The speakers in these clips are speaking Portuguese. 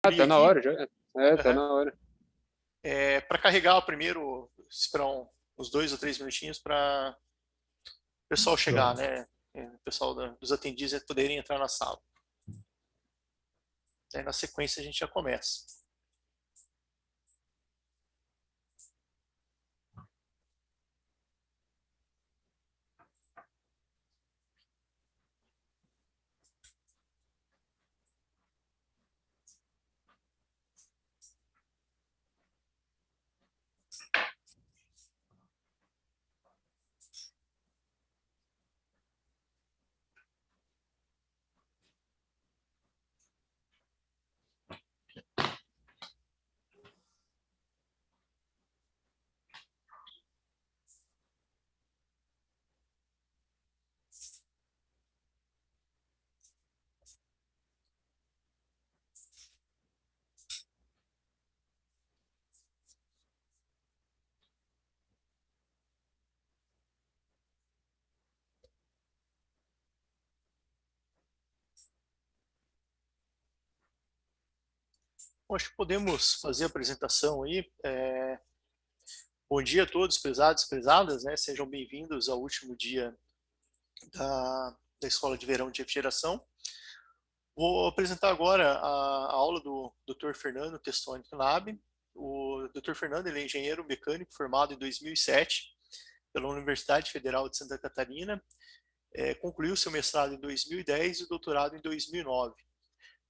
Ah, tá na aqui. hora já. É, tá Uhum. na hora. Para carregar o primeiro, esperar uns 2 ou 3 minutinhos para o pessoal chegar, Joia. né? O pessoal dos atendentes poderem entrar na sala. Aí na sequência a gente já começa. Bom, acho que podemos fazer a apresentação aí. Bom dia a todos, prezados e prezadas, né? Sejam bem-vindos ao último dia da Escola de Verão de Refrigeração. Vou apresentar agora a aula do Dr. Fernando Testoni Knab. O Dr. Fernando ele é engenheiro mecânico formado em 2007 pela Universidade Federal de Santa Catarina. Concluiu seu mestrado em 2010 e o doutorado em 2009.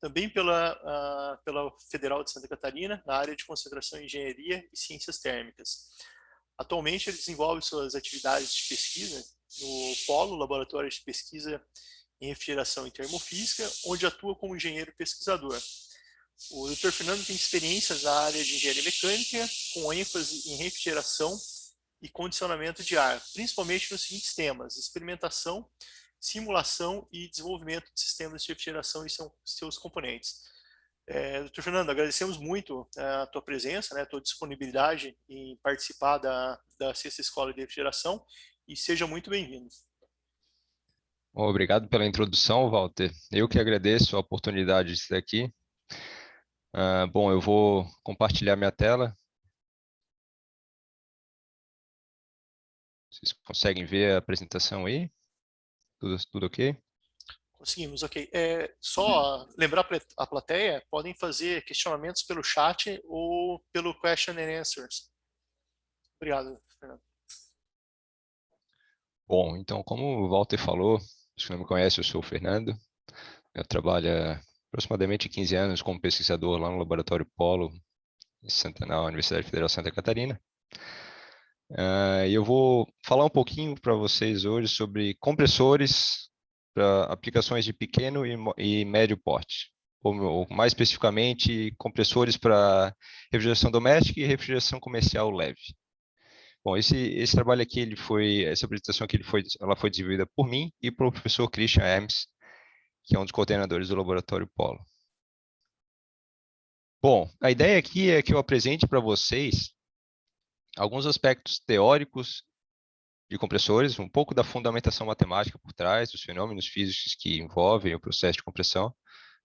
Também pela Federal de Santa Catarina, na área de concentração em engenharia e ciências térmicas. Atualmente, ele desenvolve suas atividades de pesquisa no Polo Laboratório de Pesquisa em Refrigeração e Termofísica, onde atua como engenheiro pesquisador. O Dr. Fernando tem experiências na área de engenharia mecânica, com ênfase em refrigeração e condicionamento de ar, principalmente nos seguintes temas: experimentação, simulação e desenvolvimento de sistemas de refrigeração e seus componentes. Dr. Fernando, agradecemos muito a tua presença, né, a tua disponibilidade em participar da Sexta Escola de Refrigeração e seja muito bem-vindo. Obrigado pela introdução, Walter. Eu que agradeço a oportunidade de estar aqui. Bom, eu vou compartilhar minha tela. Vocês conseguem ver a apresentação aí? Tudo ok? Conseguimos, ok. Só lembrar a plateia, podem fazer questionamentos pelo chat ou pelo question and answers. Obrigado, Fernando. Bom, então, como o Walter falou, se não me conhece, eu sou o Fernando. Eu trabalho há aproximadamente 15 anos como pesquisador lá no Laboratório Polo, na Universidade Federal de Santa Catarina. E eu vou falar um pouquinho para vocês hoje sobre compressores para aplicações de pequeno e médio porte, ou mais especificamente, compressores para refrigeração doméstica e refrigeração comercial leve. Bom, esse trabalho aqui, essa apresentação aqui, ela foi desenvolvida por mim e pelo professor Christian Hermes, que é um dos coordenadores do Laboratório Polo. Bom, a ideia aqui é que eu apresente para vocês alguns aspectos teóricos de compressores, um pouco da fundamentação matemática por trás, dos fenômenos físicos que envolvem o processo de compressão,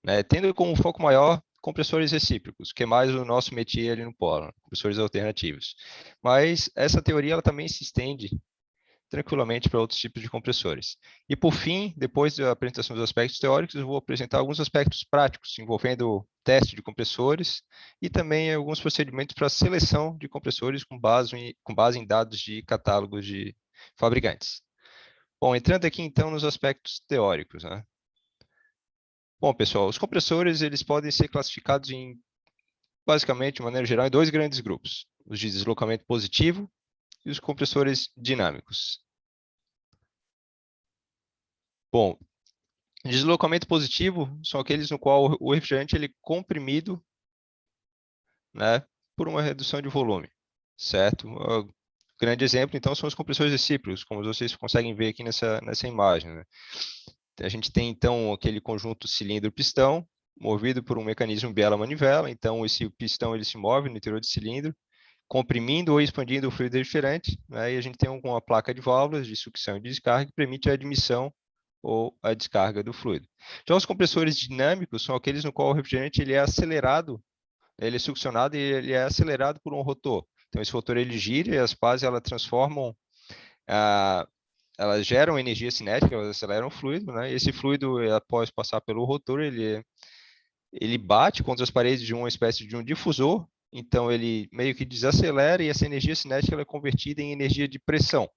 né, tendo como foco maior compressores recíprocos, que é mais o nosso métier ali no Polo, compressores alternativos. Mas essa teoria ela também se estende tranquilamente para outros tipos de compressores. E por fim, depois da apresentação dos aspectos teóricos, eu vou apresentar alguns aspectos práticos envolvendo teste de compressores e também alguns procedimentos para seleção de compressores com base em dados de catálogos de fabricantes. Bom, entrando aqui então nos aspectos teóricos, né? Bom, pessoal, os compressores eles podem ser classificados basicamente, de maneira geral, em dois grandes grupos: os de deslocamento positivo e os compressores dinâmicos. Bom, deslocamento positivo são aqueles no qual o refrigerante ele é comprimido, né, por uma redução de volume, certo? Um grande exemplo, então, são os compressores recíprocos, como vocês conseguem ver aqui nessa imagem, né? A gente tem, então, aquele conjunto cilindro-pistão, movido por um mecanismo biela-manivela. Então, esse pistão ele se move no interior do cilindro, comprimindo ou expandindo o fluido refrigerante, né? E a gente tem uma placa de válvulas de sucção e de descarga que permite a admissão ou a descarga do fluido. Já os compressores dinâmicos são aqueles no qual o refrigerante ele é acelerado, ele é succionado e ele é acelerado por um rotor. Então, esse rotor ele gira e as pás elas transformam, elas geram energia cinética, elas aceleram o fluido, né? E esse fluido, após passar pelo rotor, ele bate contra as paredes de uma espécie de um difusor, então ele meio que desacelera e essa energia cinética ela é convertida em energia de pressão,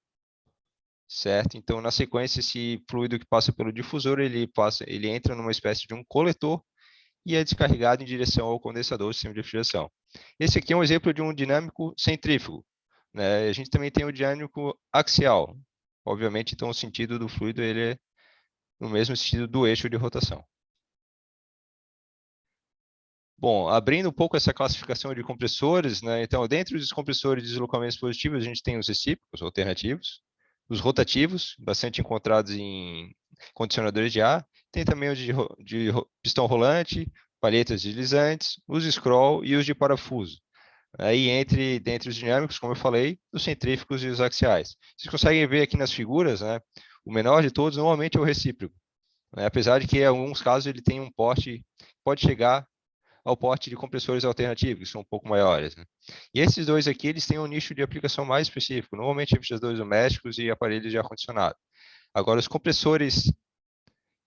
certo? Então, na sequência, esse fluido que passa pelo difusor, ele entra numa espécie de um coletor e é descarregado em direção ao condensador do sistema de refrigeração. Esse aqui é um exemplo de um dinâmico centrífugo, né? A gente também tem o dinâmico axial. Obviamente, então, o sentido do fluido ele é no mesmo sentido do eixo de rotação. Bom, abrindo um pouco essa classificação de compressores, né? Então, dentro dos compressores de deslocamentos positivos, a gente tem os recíprocos, alternativos, os rotativos, bastante encontrados em condicionadores de ar, tem também os de pistão rolante, palhetas deslizantes, os scroll e os de parafuso. Aí, dentre os dinâmicos, como eu falei, os centrífugos e os axiais. Vocês conseguem ver aqui nas figuras, né? O menor de todos normalmente é o recíproco, né? Apesar de que, em alguns casos, ele tem um porte, pode chegar ao porte de compressores alternativos, que são um pouco maiores, né? E esses dois aqui, eles têm um nicho de aplicação mais específico, normalmente refrigeradores domésticos e aparelhos de ar-condicionado. Agora, os compressores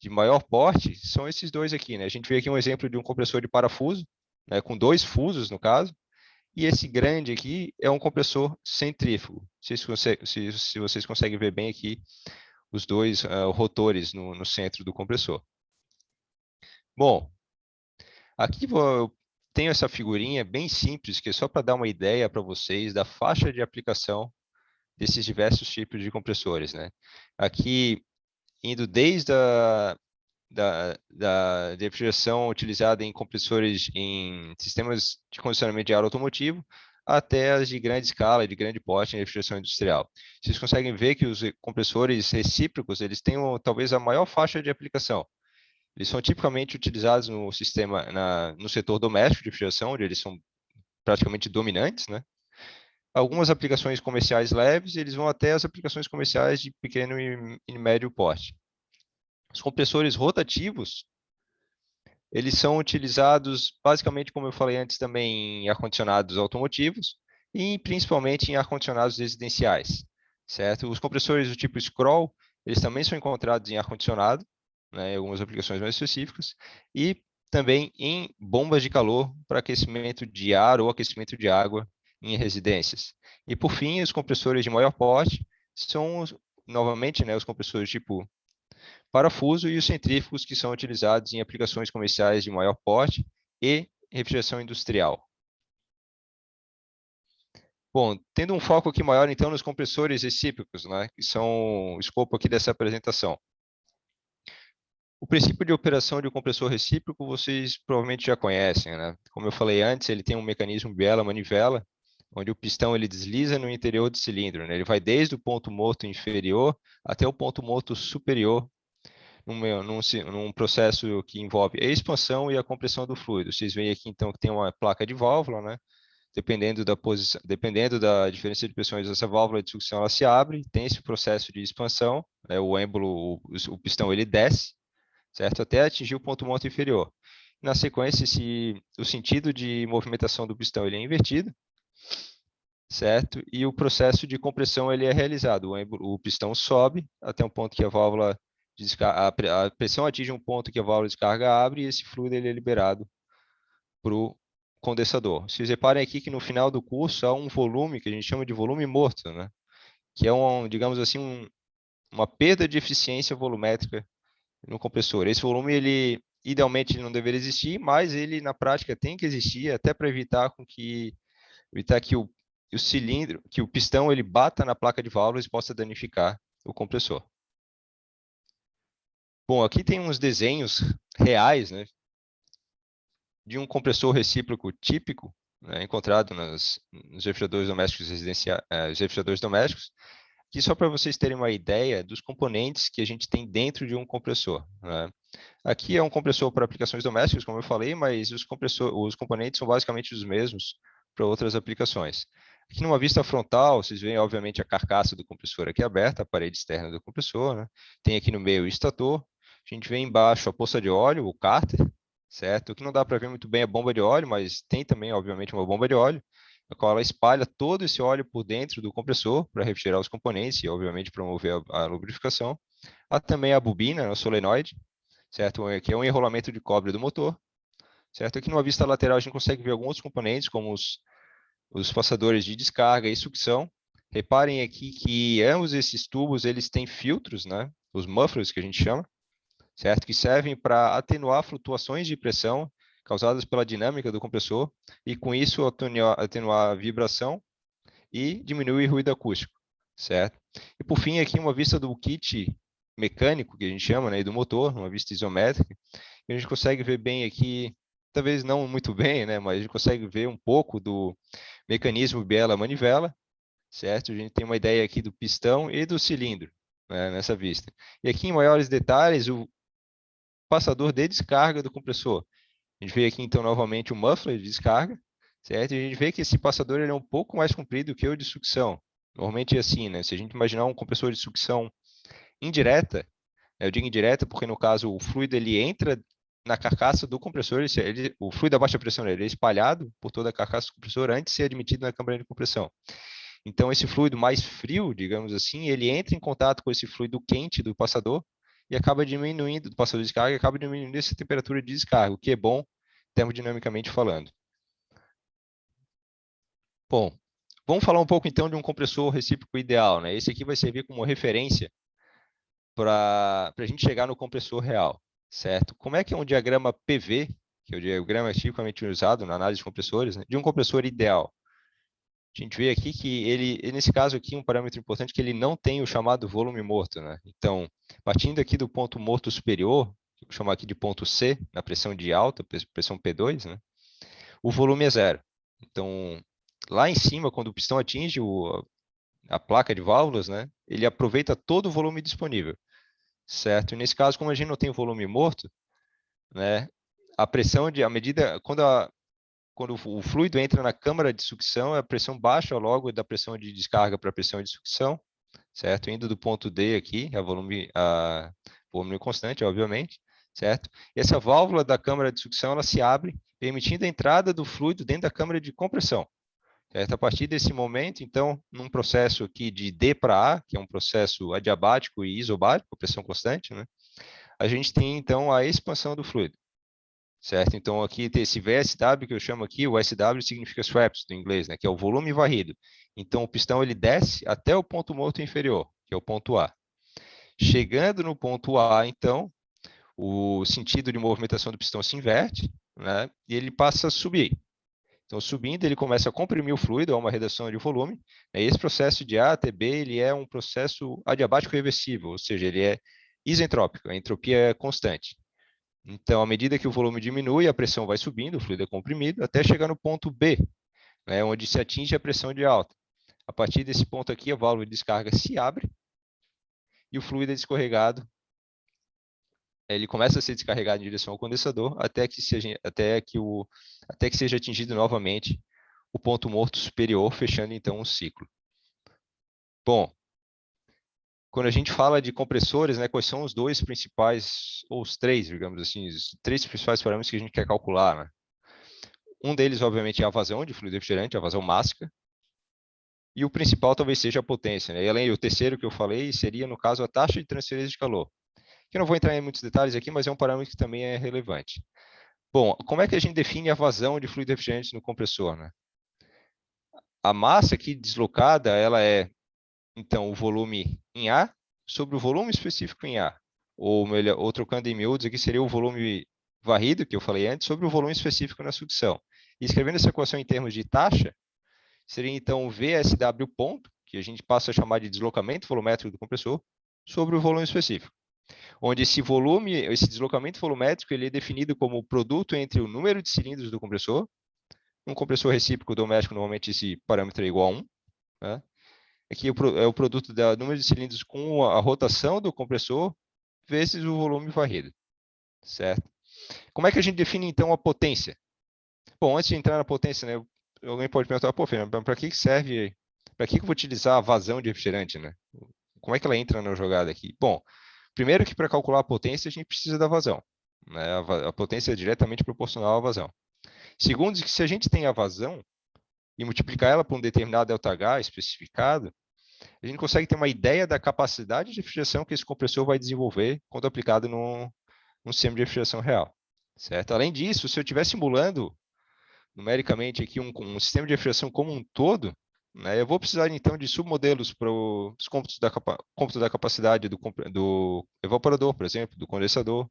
de maior porte são esses dois aqui, né? A gente vê aqui um exemplo de um compressor de parafuso, né, com 2 fusos, no caso, e esse grande aqui é um compressor centrífugo. Se vocês conseguem ver bem aqui os dois rotores no centro do compressor. Bom, aqui eu tenho essa figurinha bem simples, que é só para dar uma ideia para vocês da faixa de aplicação desses diversos tipos de compressores, né? Aqui, indo desde da refrigeração utilizada em compressores em sistemas de condicionamento de ar automotivo, até as de grande escala, de grande porte em refrigeração industrial. Vocês conseguem ver que os compressores recíprocos, eles têm talvez a maior faixa de aplicação. Eles são tipicamente utilizados no sistema, no setor doméstico de refrigeração, onde eles são praticamente dominantes, né? Algumas aplicações comerciais leves, eles vão até as aplicações comerciais de pequeno e médio porte. Os compressores rotativos, eles são utilizados basicamente, como eu falei antes, também em ar-condicionados automotivos e principalmente em ar-condicionados residenciais, certo? Os compressores do tipo scroll, eles também são encontrados em ar-condicionado, né, em algumas aplicações mais específicas, e também em bombas de calor para aquecimento de ar ou aquecimento de água em residências. E por fim, os compressores de maior porte são, novamente, né, os compressores tipo parafuso e os centrífugos que são utilizados em aplicações comerciais de maior porte e refrigeração industrial. Bom, tendo um foco aqui maior, então, nos compressores recíprocos, né, que são o escopo aqui dessa apresentação. O princípio de operação de um compressor recíproco vocês provavelmente já conhecem, né? Como eu falei antes, ele tem um mecanismo biela-manivela, onde o pistão ele desliza no interior do cilindro, né? Ele vai desde o ponto morto inferior até o ponto morto superior num processo que envolve a expansão e a compressão do fluido. Vocês veem aqui, então, que tem uma placa de válvula, né? Dependendo da diferença de pressões dessa válvula de sucção, ela se abre, tem esse processo de expansão, né? O êmbolo, o pistão, ele desce, certo? Até atingir o ponto morto inferior. Na sequência, o sentido de movimentação do pistão ele é invertido, certo? E o processo de compressão ele é realizado. O pistão sobe até um ponto que a válvula a pressão atinge um ponto que a válvula de descarga abre e esse fluido ele é liberado para o condensador. Vocês reparem aqui que no final do curso há um volume que a gente chama de volume morto, né? Que é digamos assim, uma perda de eficiência volumétrica no compressor. Esse volume, ele idealmente não deveria existir, mas ele na prática tem que existir até para evitar que o cilindro, que o pistão ele bata na placa de válvulas e possa danificar o compressor. Bom, aqui tem uns desenhos reais, né, de um compressor recíproco típico, né, encontrado nos refrigeradores domésticos residenciais, os refrigeradores domésticos, que só para vocês terem uma ideia dos componentes que a gente tem dentro de um compressor, né? Aqui é um compressor para aplicações domésticas, como eu falei, mas os componentes são basicamente os mesmos para outras aplicações. Aqui numa vista frontal, vocês veem, obviamente, a carcaça do compressor aqui aberta, a parede externa do compressor, né? Tem aqui no meio o estator. A gente vê embaixo a poça de óleo, o cárter, certo? O que não dá para ver muito bem é a bomba de óleo, mas tem também, obviamente, uma bomba de óleo, a qual ela espalha todo esse óleo por dentro do compressor para refrigerar os componentes e, obviamente, promover a lubrificação. Há também a bobina, o solenoide, certo? Que é um enrolamento de cobre do motor, certo? Aqui numa vista lateral a gente consegue ver alguns componentes, como os passadores de descarga e sucção. Reparem aqui que ambos esses tubos eles têm filtros, né? Os mufflers que a gente chama, certo? Que servem para atenuar flutuações de pressão causadas pela dinâmica do compressor e com isso atenuar a vibração e diminuir o ruído acústico, certo? E por fim aqui uma vista do kit mecânico que a gente chama, né, e do motor, uma vista isométrica, e a gente consegue ver bem aqui, talvez não muito bem, né, mas a gente consegue ver um pouco do mecanismo biela-manivela, certo? A gente tem uma ideia aqui do pistão e do cilindro, né, nessa vista. E aqui em maiores detalhes, o passador de descarga do compressor. A gente vê aqui então novamente o muffler de descarga, certo? E a gente vê que esse passador ele é um pouco mais comprido que o de sucção. Normalmente é assim, né? Se a gente imaginar um compressor de sucção indireta, né? Eu digo indireta porque no caso o fluido ele entra na carcaça do compressor, o fluido a baixa pressão ele é espalhado por toda a carcaça do compressor antes de ser admitido na câmara de compressão. Então esse fluido mais frio, digamos assim, ele entra em contato com esse fluido quente do passador e acaba diminuindo, do passador de descarga, e acaba diminuindo essa temperatura de descarga, o que é bom termodinamicamente falando. Bom, vamos falar um pouco então de um compressor recíproco ideal, né? Esse aqui vai servir como referência para a gente chegar no compressor real, certo? Como é que é um diagrama PV, que é o diagrama tipicamente usado na análise de compressores, né? De um compressor ideal? A gente vê aqui que nesse caso aqui, um parâmetro importante é que ele não tem o chamado volume morto, né? Então, partindo aqui do ponto morto superior, vou chamar aqui de ponto C, na pressão de alta, pressão P2, né? O volume é zero. Então, lá em cima, quando o pistão atinge a placa de válvulas, né? Ele aproveita todo o volume disponível, certo? E nesse caso, como a gente não tem volume morto, né? A pressão a medida, quando o fluido entra na câmara de sucção, a pressão baixa logo da pressão de descarga para a pressão de sucção, certo? Indo do ponto D aqui, volume constante, obviamente, certo? E essa válvula da câmara de sucção, ela se abre, permitindo a entrada do fluido dentro da câmara de compressão, certo? A partir desse momento, então, num processo aqui de D para A, que é um processo adiabático e isobárico, pressão constante, né? A gente tem, então, a expansão do fluido, certo? Então, aqui tem esse VSW, que eu chamo aqui, o SW significa swept, do inglês, né? Que é o volume varrido. Então, o pistão, ele desce até o ponto morto inferior, que é o ponto A. Chegando no ponto A, então, o sentido de movimentação do pistão se inverte, né? E ele passa a subir. Então, subindo, ele começa a comprimir o fluido, há uma redução de volume. Né? Esse processo de A até B, ele é um processo adiabático reversível, ou seja, ele é isentrópico, a entropia é constante. Então, à medida que o volume diminui, a pressão vai subindo, o fluido é comprimido, até chegar no ponto B, né, onde se atinge a pressão de alta. A partir desse ponto aqui, a válvula de descarga se abre e o fluido é descorregado. Ele começa a ser descarregado em direção ao condensador até que seja atingido novamente o ponto morto superior, fechando então o ciclo. Bom, quando a gente fala de compressores, né, quais são os dois principais, ou os três, digamos assim, os três principais parâmetros que a gente quer calcular, né? Um deles, obviamente, é a vazão de fluido refrigerante, a vazão mássica, e o principal talvez seja a potência, né? E além, o terceiro que eu falei seria, no caso, a taxa de transferência de calor. Que eu não vou entrar em muitos detalhes aqui, mas é um parâmetro que também é relevante. Bom, como é que a gente define a vazão de fluido refrigerante no compressor, né? A massa aqui deslocada, ela é, então, o volume em A sobre o volume específico em A. Ou melhor, ou trocando em miúdos, aqui seria o volume varrido, que eu falei antes, sobre o volume específico na sucção. E escrevendo essa equação em termos de taxa, seria então o VSW ponto, que a gente passa a chamar de deslocamento volumétrico do compressor, sobre o volume específico. Onde esse deslocamento volumétrico, ele é definido como o produto entre o número de cilindros do compressor. Um compressor recíproco doméstico, normalmente esse parâmetro é igual a 1. Né? Aqui é o produto do número de cilindros com a rotação do compressor vezes o volume varrido. Certo? Como é que a gente define, então, a potência? Bom, antes de entrar na potência, né, alguém pode perguntar, pô, Fernando, para que serve, para que eu vou utilizar a vazão de refrigerante, né? Como é que ela entra na jogada aqui? Bom, primeiro que para calcular a potência a gente precisa da vazão, né? A potência é diretamente proporcional à vazão. Segundo, que se a gente tem a vazão e multiplicar ela por um determinado ΔH especificado, a gente consegue ter uma ideia da capacidade de refrigeração que esse compressor vai desenvolver quando aplicado num sistema de refrigeração real, certo? Além disso, se eu estiver simulando numericamente aqui um sistema de refrigeração como um todo, né, eu vou precisar então de submodelos para os cômputos da capacidade do evaporador, por exemplo, do condensador,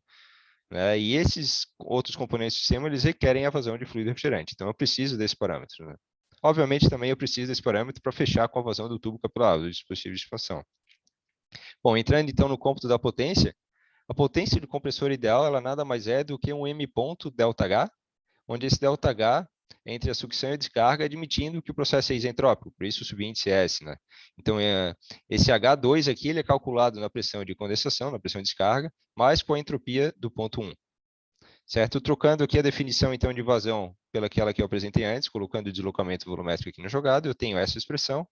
né, e esses outros componentes do sistema eles requerem a vazão de fluido refrigerante. Então eu preciso desse parâmetro, né? Obviamente também eu preciso desse parâmetro para fechar com a vazão do tubo capilar, do dispositivo de expansão. Bom, entrando então no cômputo da potência, a potência do compressor ideal ela nada mais é do que um M ponto ΔH, onde esse ΔH é entre a sucção e a descarga, admitindo que o processo é isentrópico, por isso o subíndice é S, né? Então, esse H2 aqui ele é calculado na pressão de condensação, na pressão de descarga, mais com a entropia do ponto 1. Certo? Trocando aqui a definição, então, de vazão pelaquela que eu apresentei antes, colocando o deslocamento volumétrico aqui na jogada, eu tenho essa expressão,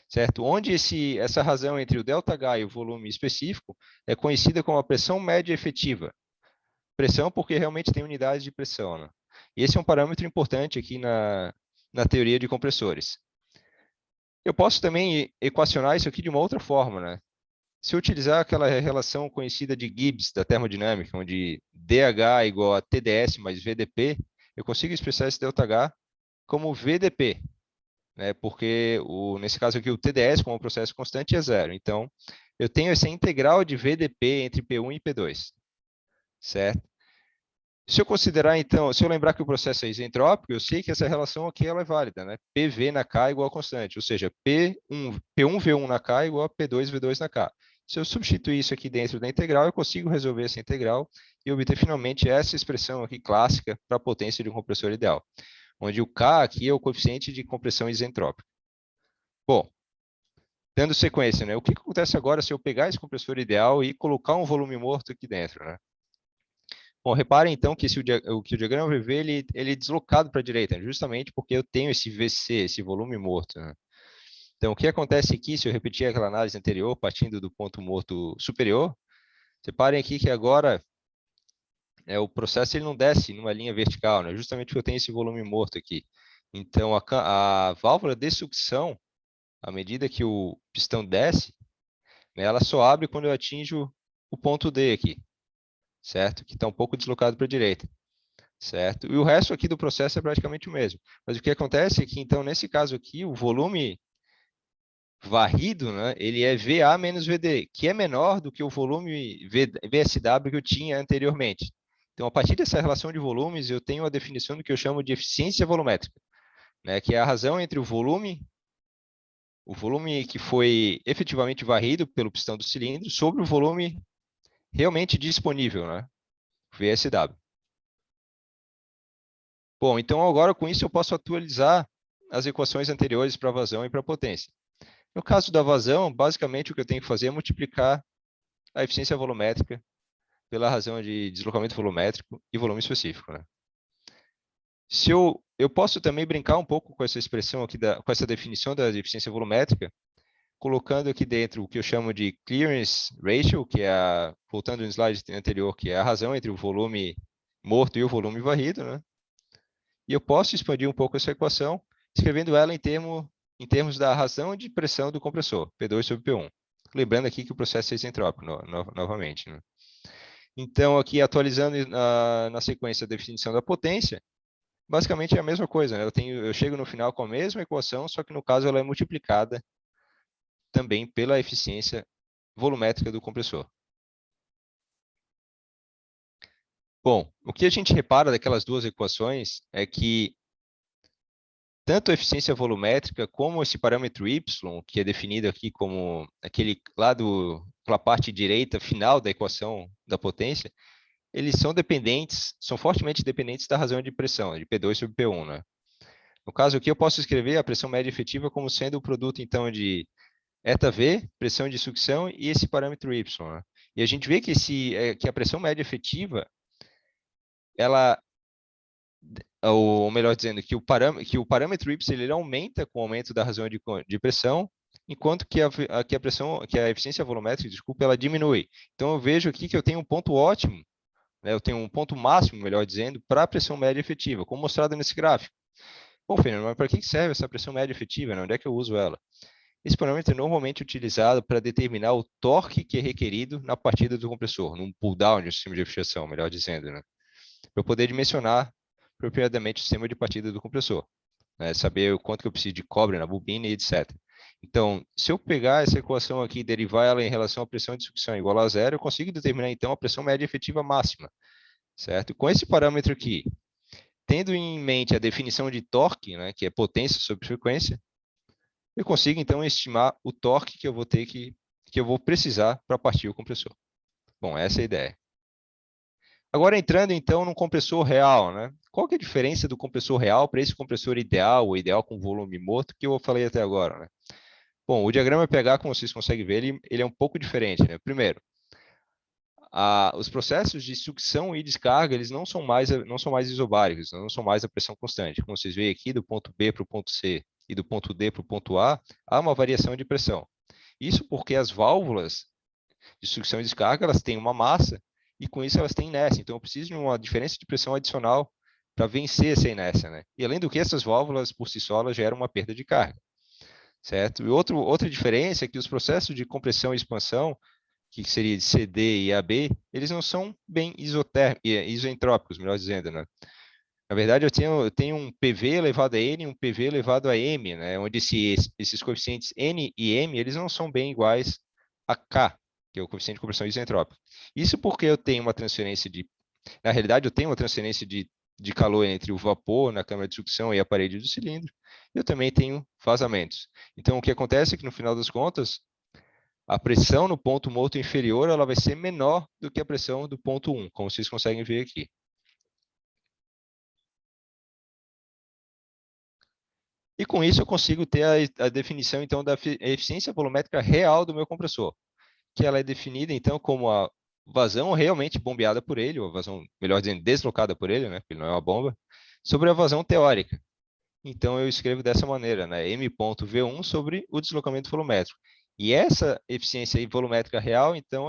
certo? Onde essa razão entre o ΔH e o volume específico é conhecida como a pressão média efetiva. Pressão porque realmente tem unidades de pressão, né? E esse é um parâmetro importante aqui na teoria de compressores. Eu posso também equacionar isso aqui de uma outra forma, né? Se eu utilizar aquela relação conhecida de Gibbs da termodinâmica, onde dH é igual a TdS mais VdP, eu consigo expressar esse ΔH como VdP, né? Porque nesse caso aqui o TdS, como processo constante, é zero. Então, eu tenho essa integral de VdP entre P1 e P2, certo? Se eu considerar, então, se eu lembrar que o processo é isentrópico, eu sei que essa relação aqui ela é válida, né? PV na K igual a constante, ou seja, P1V1 na K igual a P2V2 na K. Se eu substituir isso aqui dentro da integral, eu consigo resolver essa integral e obter finalmente essa expressão aqui clássica para a potência de um compressor ideal, onde o K aqui é o coeficiente de compressão isentrópica. Bom, dando sequência, né? O que acontece agora se eu pegar esse compressor ideal e colocar um volume morto aqui dentro, né? Bom, reparem então que o diagrama VV ele é deslocado para a direita, justamente porque eu tenho esse VC, esse volume morto, né? Então, o que acontece aqui, se eu repetir aquela análise anterior, partindo do ponto morto superior, reparem aqui que agora o processo ele não desce numa linha vertical, né? Justamente porque eu tenho esse volume morto aqui. Então, a válvula de sucção, à medida que o pistão desce, né, ela só abre quando eu atinjo o ponto D aqui, certo? Que está um pouco deslocado para a direita. Certo? E o resto aqui do processo é praticamente o mesmo. Mas o que acontece é que, então, nesse caso aqui, o volume varrido, né, ele é VA menos VD, que é menor do que o volume VSW que eu tinha anteriormente. Então, a partir dessa relação de volumes, eu tenho a definição do que eu chamo de eficiência volumétrica, né, que é a razão entre o volume que foi efetivamente varrido pelo pistão do cilindro sobre o volume realmente disponível, né, VSW. Bom, então agora com isso eu posso atualizar as equações anteriores para vazão e para potência. No caso da vazão, basicamente o que eu tenho que fazer é multiplicar a eficiência volumétrica pela razão de deslocamento volumétrico e volume específico, né? Se eu posso também brincar um pouco com essa expressão aqui, com essa definição da eficiência volumétrica, colocando aqui dentro o que eu chamo de clearance ratio, que é, voltando no slide anterior, que é a razão entre o volume morto e o volume varrido, né? E eu posso expandir um pouco essa equação, escrevendo ela em termos da razão de pressão do compressor, P2 sobre P1. Lembrando aqui que o processo é isentrópico, novamente, né? Então, aqui, atualizando na sequência a definição da potência, basicamente é a mesma coisa, né? Eu chego no final com a mesma equação, só que no caso ela é multiplicada também pela eficiência volumétrica do compressor. Bom, o que a gente repara daquelas duas equações é que tanto a eficiência volumétrica como esse parâmetro y, que é definido aqui como aquele lá pela parte direita final da equação da potência, eles são dependentes, são fortemente dependentes da razão de pressão, de P2 sobre P1, né? No caso aqui, eu posso escrever a pressão média efetiva como sendo o produto, então, de ΔV, pressão de sucção, e esse parâmetro y, né? E a gente vê que a pressão média efetiva, ela ou melhor dizendo, que o parâmetro Y ele aumenta com o aumento da razão de pressão, enquanto que a eficiência volumétrica, desculpa, ela diminui. Então eu vejo aqui que eu tenho um ponto ótimo, né, eu tenho um ponto máximo, melhor dizendo, para a pressão média efetiva, como mostrado nesse gráfico. Bom, Fernando, mas para que serve essa pressão média efetiva, né? Onde é que eu uso ela? Esse parâmetro é normalmente utilizado para determinar o torque que é requerido na partida do compressor, num pull-down de um sistema de refrigeração, melhor dizendo, né? Para eu poder dimensionar apropriadamente o sistema de partida do compressor, né? Saber o quanto que eu preciso de cobre na bobina e etc. Então, se eu pegar essa equação aqui e derivar ela em relação à pressão de sucção igual a zero, eu consigo determinar, então, a pressão média efetiva máxima, certo? Com esse parâmetro aqui, tendo em mente a definição de torque, né, que é potência sobre frequência, eu consigo, então, estimar o torque que eu vou que eu vou precisar para partir o compressor. Bom, essa é a ideia. Agora, entrando, então, no compressor real, né? Qual que é a diferença do compressor real para esse compressor ideal, ou ideal com volume morto, que eu falei até agora, né? Bom, o diagrama PH, como vocês conseguem ver, ele é um pouco diferente, né? Primeiro, os processos de sucção e descarga, eles não são mais isobáricos, não são mais a pressão constante. Como vocês veem aqui, do ponto B para o ponto C e do ponto D para o ponto A, há uma variação de pressão. Isso porque as válvulas de sucção e descarga, elas têm uma massa e com isso elas têm inércia. Então eu preciso de uma diferença de pressão adicional para vencer essa inércia, né? E além do que, essas válvulas por si só elas geram uma perda de carga, certo? E outra diferença é que os processos de compressão e expansão, que seria de CD e AB, eles não são bem isentrópicos, melhor dizendo, né? Na verdade, eu tenho um PV elevado a N e um PV elevado a M, né? Onde esses coeficientes N e M, eles não são bem iguais a K, que é o coeficiente de compressão isentrópica. Isso porque eu tenho uma transferência na realidade, eu tenho uma transferência de calor entre o vapor na câmara de sucção e a parede do cilindro. Eu também tenho vazamentos. Então, o que acontece é que, no final das contas, a pressão no ponto morto inferior ela vai ser menor do que a pressão do ponto 1, como vocês conseguem ver aqui. E com isso eu consigo ter a definição, então, da eficiência volumétrica real do meu compressor, que ela é definida, então, como a vazão realmente bombeada por ele, ou a vazão, melhor dizendo, deslocada por ele, né, porque ele não é uma bomba, sobre a vazão teórica. Então, eu escrevo dessa maneira, né, M.V1 sobre o deslocamento volumétrico. E essa eficiência volumétrica real, então,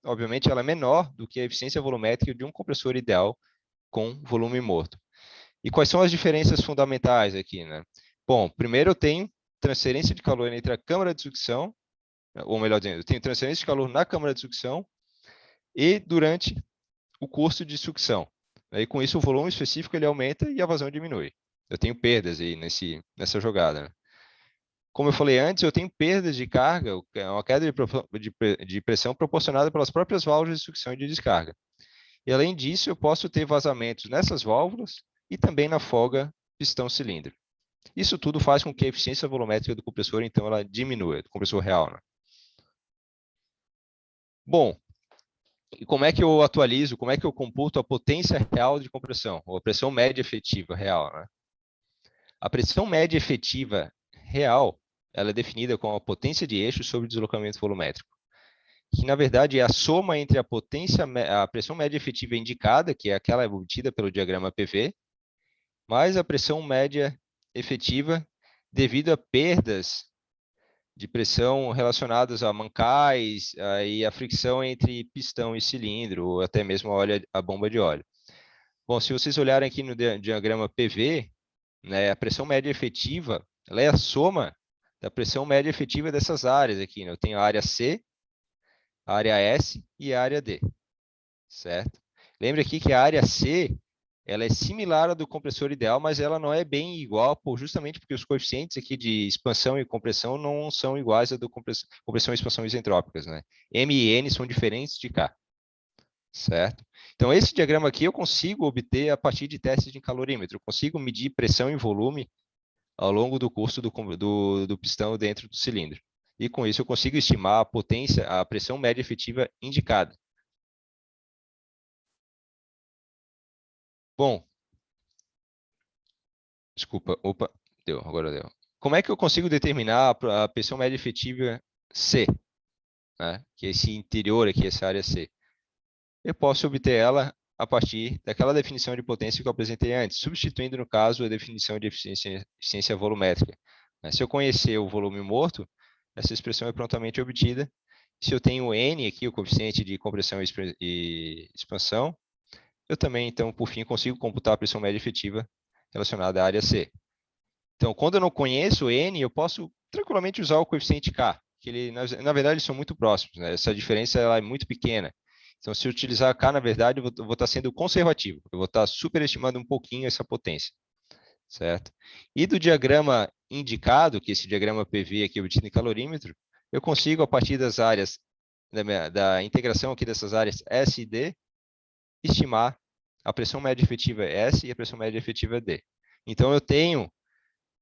obviamente, ela é menor do que a eficiência volumétrica de um compressor ideal com volume morto. E quais são as diferenças fundamentais aqui, né? Bom, primeiro eu tenho transferência de calor entre a câmara de sucção, ou melhor dizendo, eu tenho transferência de calor na câmara de sucção e durante o curso de sucção. E com isso o volume específico ele aumenta e a vazão diminui. Eu tenho perdas aí nessa jogada, né? Como eu falei antes, eu tenho perdas de carga, uma queda de pressão proporcionada pelas próprias válvulas de sucção e de descarga. E além disso, eu posso ter vazamentos nessas válvulas e também na folga pistão-cilindro. Isso tudo faz com que a eficiência volumétrica do compressor, então, ela diminua, do compressor real, né? Bom, e como é que eu atualizo, como é que eu computo a potência real de compressão, ou a pressão média efetiva real, né? A pressão média efetiva real, ela é definida como a potência de eixo sobre o deslocamento volumétrico, que na verdade é a soma entre a pressão média efetiva indicada, que é aquela obtida pelo diagrama PV, mais a pressão média efetiva devido a perdas de pressão relacionadas a mancais e a fricção entre pistão e cilindro, ou até mesmo a bomba de óleo. Bom, se vocês olharem aqui no diagrama PV, né, a pressão média efetiva ela é a soma da pressão média efetiva dessas áreas aqui, né? Eu tenho a área C, a área S e a área D, certo? Lembre aqui que a área C ela é similar à do compressor ideal, mas ela não é bem igual, justamente porque os coeficientes aqui de expansão e compressão não são iguais à do compressão e expansão isentrópicas, né? M e N são diferentes de K, certo? Então, esse diagrama aqui eu consigo obter a partir de testes de calorímetro, eu consigo medir pressão e volume ao longo do curso do pistão dentro do cilindro. E com isso eu consigo estimar a potência, a pressão média efetiva indicada. Bom, desculpa, opa, deu, agora deu. Como é que eu consigo determinar a pressão média efetiva C, né? Que é esse interior aqui, essa área C? Eu posso obter ela a partir daquela definição de potência que eu apresentei antes, substituindo, no caso, a definição de eficiência volumétrica. Se eu conhecer o volume morto, essa expressão é prontamente obtida. Se eu tenho N aqui, o coeficiente de compressão e expansão, eu também, então, por fim, consigo computar a pressão média efetiva relacionada à área C. Então, quando eu não conheço N, eu posso tranquilamente usar o coeficiente K, que ele, na verdade, eles são muito próximos, né? Essa diferença ela é muito pequena. Então, se eu utilizar K, na verdade, eu vou estar sendo conservativo. Eu vou estar superestimando um pouquinho essa potência, certo? E do diagrama indicado, que é esse diagrama PV aqui obtido em calorímetro, eu consigo, a partir das áreas, da integração aqui dessas áreas S e D, estimar a pressão média efetiva S e a pressão média efetiva D. Então, eu tenho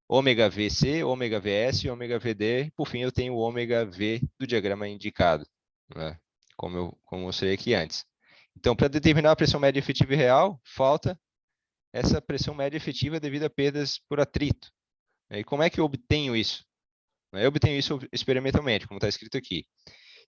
ômega VC, ômega VS e ômega VD. Por fim, eu tenho o ômega V do diagrama indicado, né? Como eu mostrei aqui antes. Então, para determinar a pressão média efetiva e real, falta essa pressão média efetiva devido a perdas por atrito. E como é que eu obtenho isso? Eu obtenho isso experimentalmente, como está escrito aqui.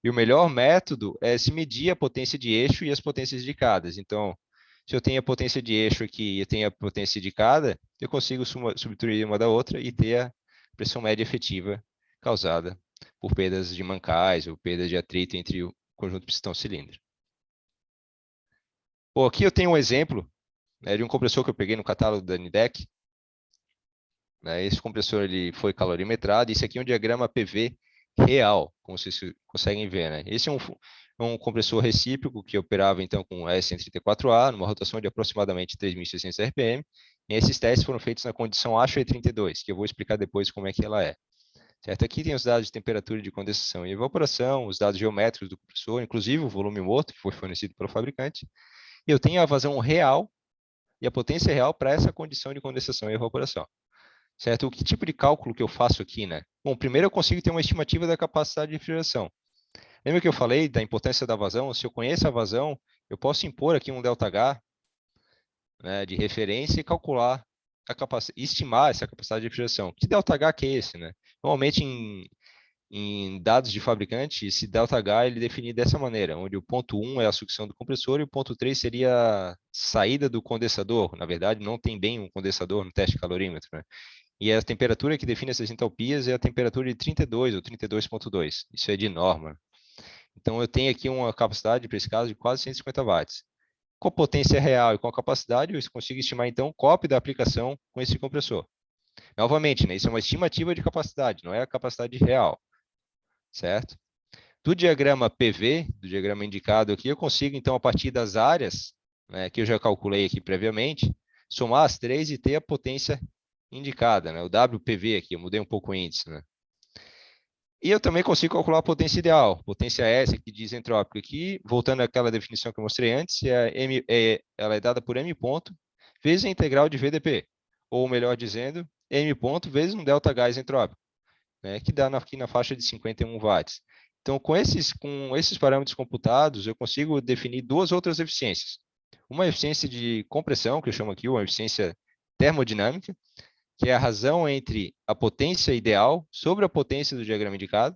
E o melhor método é se medir a potência de eixo e as potências indicadas. Então, se eu tenho a potência de eixo aqui e eu tenho a potência indicada, eu consigo subtrair uma da outra e ter a pressão média efetiva causada por perdas de mancais ou perdas de atrito entre o conjunto pistão-cilindro. Bom, aqui eu tenho um exemplo, né, de um compressor que eu peguei no catálogo da Nidec. Esse compressor ele foi calorimetrado. Esse aqui é um diagrama PV real, como vocês conseguem ver, né? Esse é um compressor recíproco que operava então com S134A, numa rotação de aproximadamente 3.600 RPM. E esses testes foram feitos na condição ASHE32, que eu vou explicar depois como é que ela é. Certo? Aqui tem os dados de temperatura de condensação e evaporação, os dados geométricos do compressor, inclusive o volume morto, que foi fornecido pelo fabricante. E eu tenho a vazão real e a potência real para essa condição de condensação e evaporação. Certo? Que tipo de cálculo que eu faço aqui, né? Bom, primeiro eu consigo ter uma estimativa da capacidade de refrigeração. Lembra que eu falei da importância da vazão? Se eu conheço a vazão, eu posso impor aqui um ΔH, né, de referência e calcular estimar essa capacidade de refrigeração. Que ΔH que é esse, né? Normalmente em dados de fabricante, esse ΔH ele é definido dessa maneira, onde o ponto 1 é a sucção do compressor e o ponto 3 seria a saída do condensador. Na verdade, não tem bem um condensador no teste calorímetro, né? E a temperatura que define essas entalpias é a temperatura de 32 ou 32,2. Isso é de norma. Então, eu tenho aqui uma capacidade, para esse caso, de quase 150 watts. Com a potência real e com a capacidade, eu consigo estimar, então, o COP da aplicação com esse compressor. Novamente, né, isso é uma estimativa de capacidade, não é a capacidade real, certo? Do diagrama PV, do diagrama indicado aqui, eu consigo, então, a partir das áreas, né, que eu já calculei aqui previamente, somar as três e ter a potência indicada, né? O WPV aqui, eu mudei um pouco o índice, né? E eu também consigo calcular a potência ideal, potência S que diz entrópica aqui, voltando àquela definição que eu mostrei antes, ela é dada por M ponto vezes a integral de VDP, ou melhor dizendo, M ponto vezes um delta gás entrópico, né, que dá aqui na faixa de 51 watts. Então, com esses parâmetros computados, eu consigo definir duas outras eficiências. Uma eficiência de compressão, que eu chamo aqui, uma eficiência termodinâmica, que é a razão entre a potência ideal sobre a potência do diagrama indicado,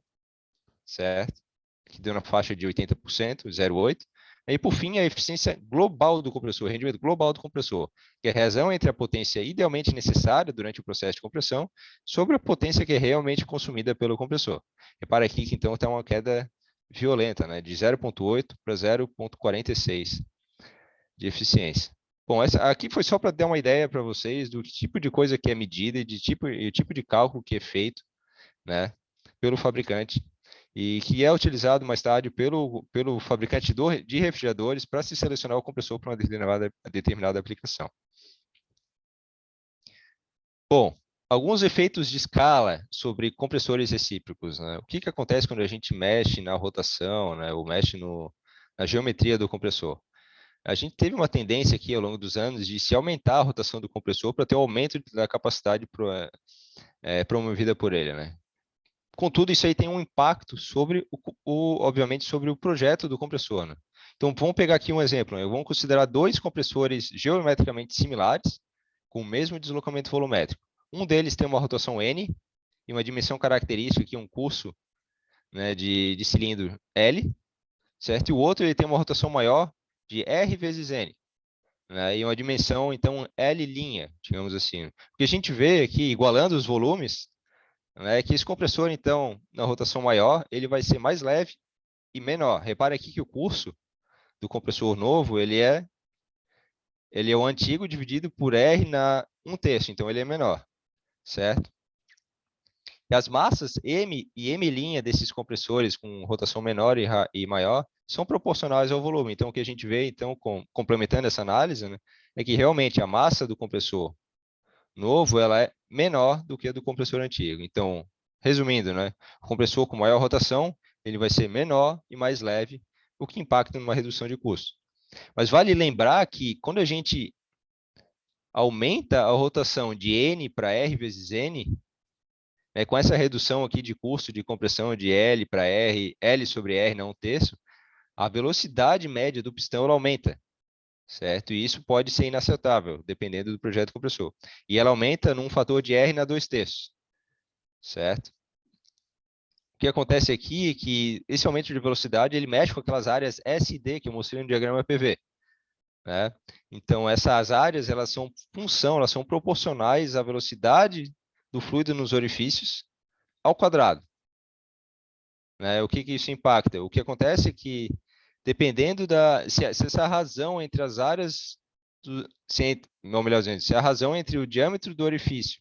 certo? Que deu na faixa de 80%, 0,8. E, por fim, a eficiência global do compressor, o rendimento global do compressor, que é a razão entre a potência idealmente necessária durante o processo de compressão sobre a potência que é realmente consumida pelo compressor. Repara aqui que, então, tem uma queda violenta, né? De 0,8 para 0,46 de eficiência. Bom, essa aqui foi só para dar uma ideia para vocês do tipo de coisa que é medida e o tipo de cálculo que é feito, né, pelo fabricante e que é utilizado mais tarde pelo fabricante de refrigeradores para se selecionar o compressor para uma determinada aplicação. Bom, alguns efeitos de escala sobre compressores recíprocos, né? O que acontece quando a gente mexe na rotação, né, ou mexe na geometria do compressor? A gente teve uma tendência aqui ao longo dos anos de se aumentar a rotação do compressor para ter um aumento da capacidade promovida por ele, né? Contudo, isso aí tem um impacto sobre, obviamente, sobre o projeto do compressor, né? Então, vamos pegar aqui um exemplo, né? Vamos considerar dois compressores geometricamente similares, com o mesmo deslocamento volumétrico. Um deles tem uma rotação N e uma dimensão característica, aqui um curso, né, de cilindro L, certo? E o outro ele tem uma rotação maior de R vezes N. né? E uma dimensão, então, L', digamos assim. O que a gente vê aqui, igualando os volumes, né, é que esse compressor, então, na rotação maior, ele vai ser mais leve e menor. Repare aqui que o curso do compressor novo, ele é o antigo dividido por R na 1/3, então ele é menor, certo? E as massas M e M' desses compressores com rotação menor e maior são proporcionais ao volume. Então, o que a gente vê, então, complementando essa análise, né, é que realmente a massa do compressor novo ela é menor do que a do compressor antigo. Então, resumindo, né, o compressor com maior rotação ele vai ser menor e mais leve, o que impacta numa redução de custo. Mas vale lembrar que quando a gente aumenta a rotação de N para R vezes N, né, com essa redução aqui de custo de compressão de L para R, L sobre R não 1/3, a velocidade média do pistão ela aumenta, certo? E isso pode ser inaceitável, dependendo do projeto compressor. E ela aumenta num fator de R na 2/3, certo? O que acontece aqui é que esse aumento de velocidade ele mexe com aquelas áreas S e D que eu mostrei no diagrama PV. Né? Então, essas áreas elas são função, elas são proporcionais à velocidade do fluido nos orifícios ao quadrado. Né? O que isso impacta? O que acontece é que, dependendo se essa razão entre as áreas, ou melhor dizendo, se a razão entre o diâmetro do orifício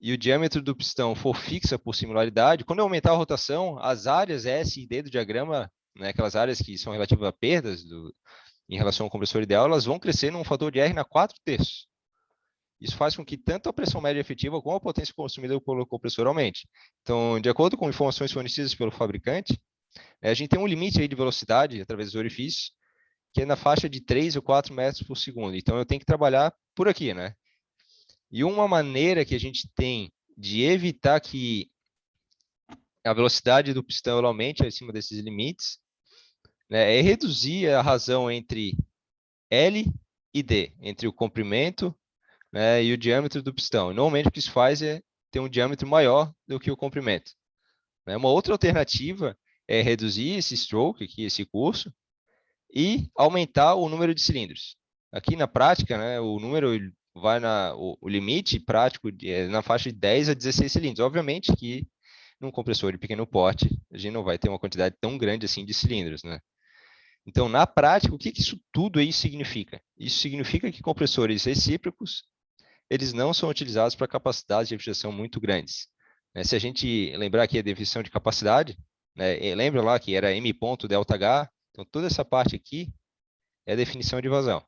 e o diâmetro do pistão for fixa por similaridade, quando eu aumentar a rotação, as áreas S e D do diagrama, né, aquelas áreas que são relativas a perdas em relação ao compressor ideal, elas vão crescer num fator de R na 4/3. Isso faz com que tanto a pressão média efetiva como a potência consumida pelo compressor aumente. Então, de acordo com informações fornecidas pelo fabricante, a gente tem um limite aí de velocidade através dos orifícios, que é na faixa de 3 ou 4 metros por segundo. Então, eu tenho que trabalhar por aqui, né? E uma maneira que a gente tem de evitar que a velocidade do pistão aumente acima desses limites, né, é reduzir a razão entre L e D, entre o comprimento, né, e o diâmetro do pistão. Normalmente o que isso faz é ter um diâmetro maior do que o comprimento. Né? Uma outra alternativa é reduzir esse stroke, aqui, esse curso, e aumentar o número de cilindros. Aqui na prática, né, o número vai o limite prático é na faixa de 10 a 16 cilindros. Obviamente que num compressor de pequeno porte, a gente não vai ter uma quantidade tão grande assim de cilindros, né? Então, na prática, o que isso tudo aí significa? Isso significa que compressores recíprocos, eles não são utilizados para capacidades de refrigeração muito grandes. Né? Se a gente lembrar aqui a definição de capacidade, né, lembra lá que era M ponto delta H, então toda essa parte aqui é a definição de vazão,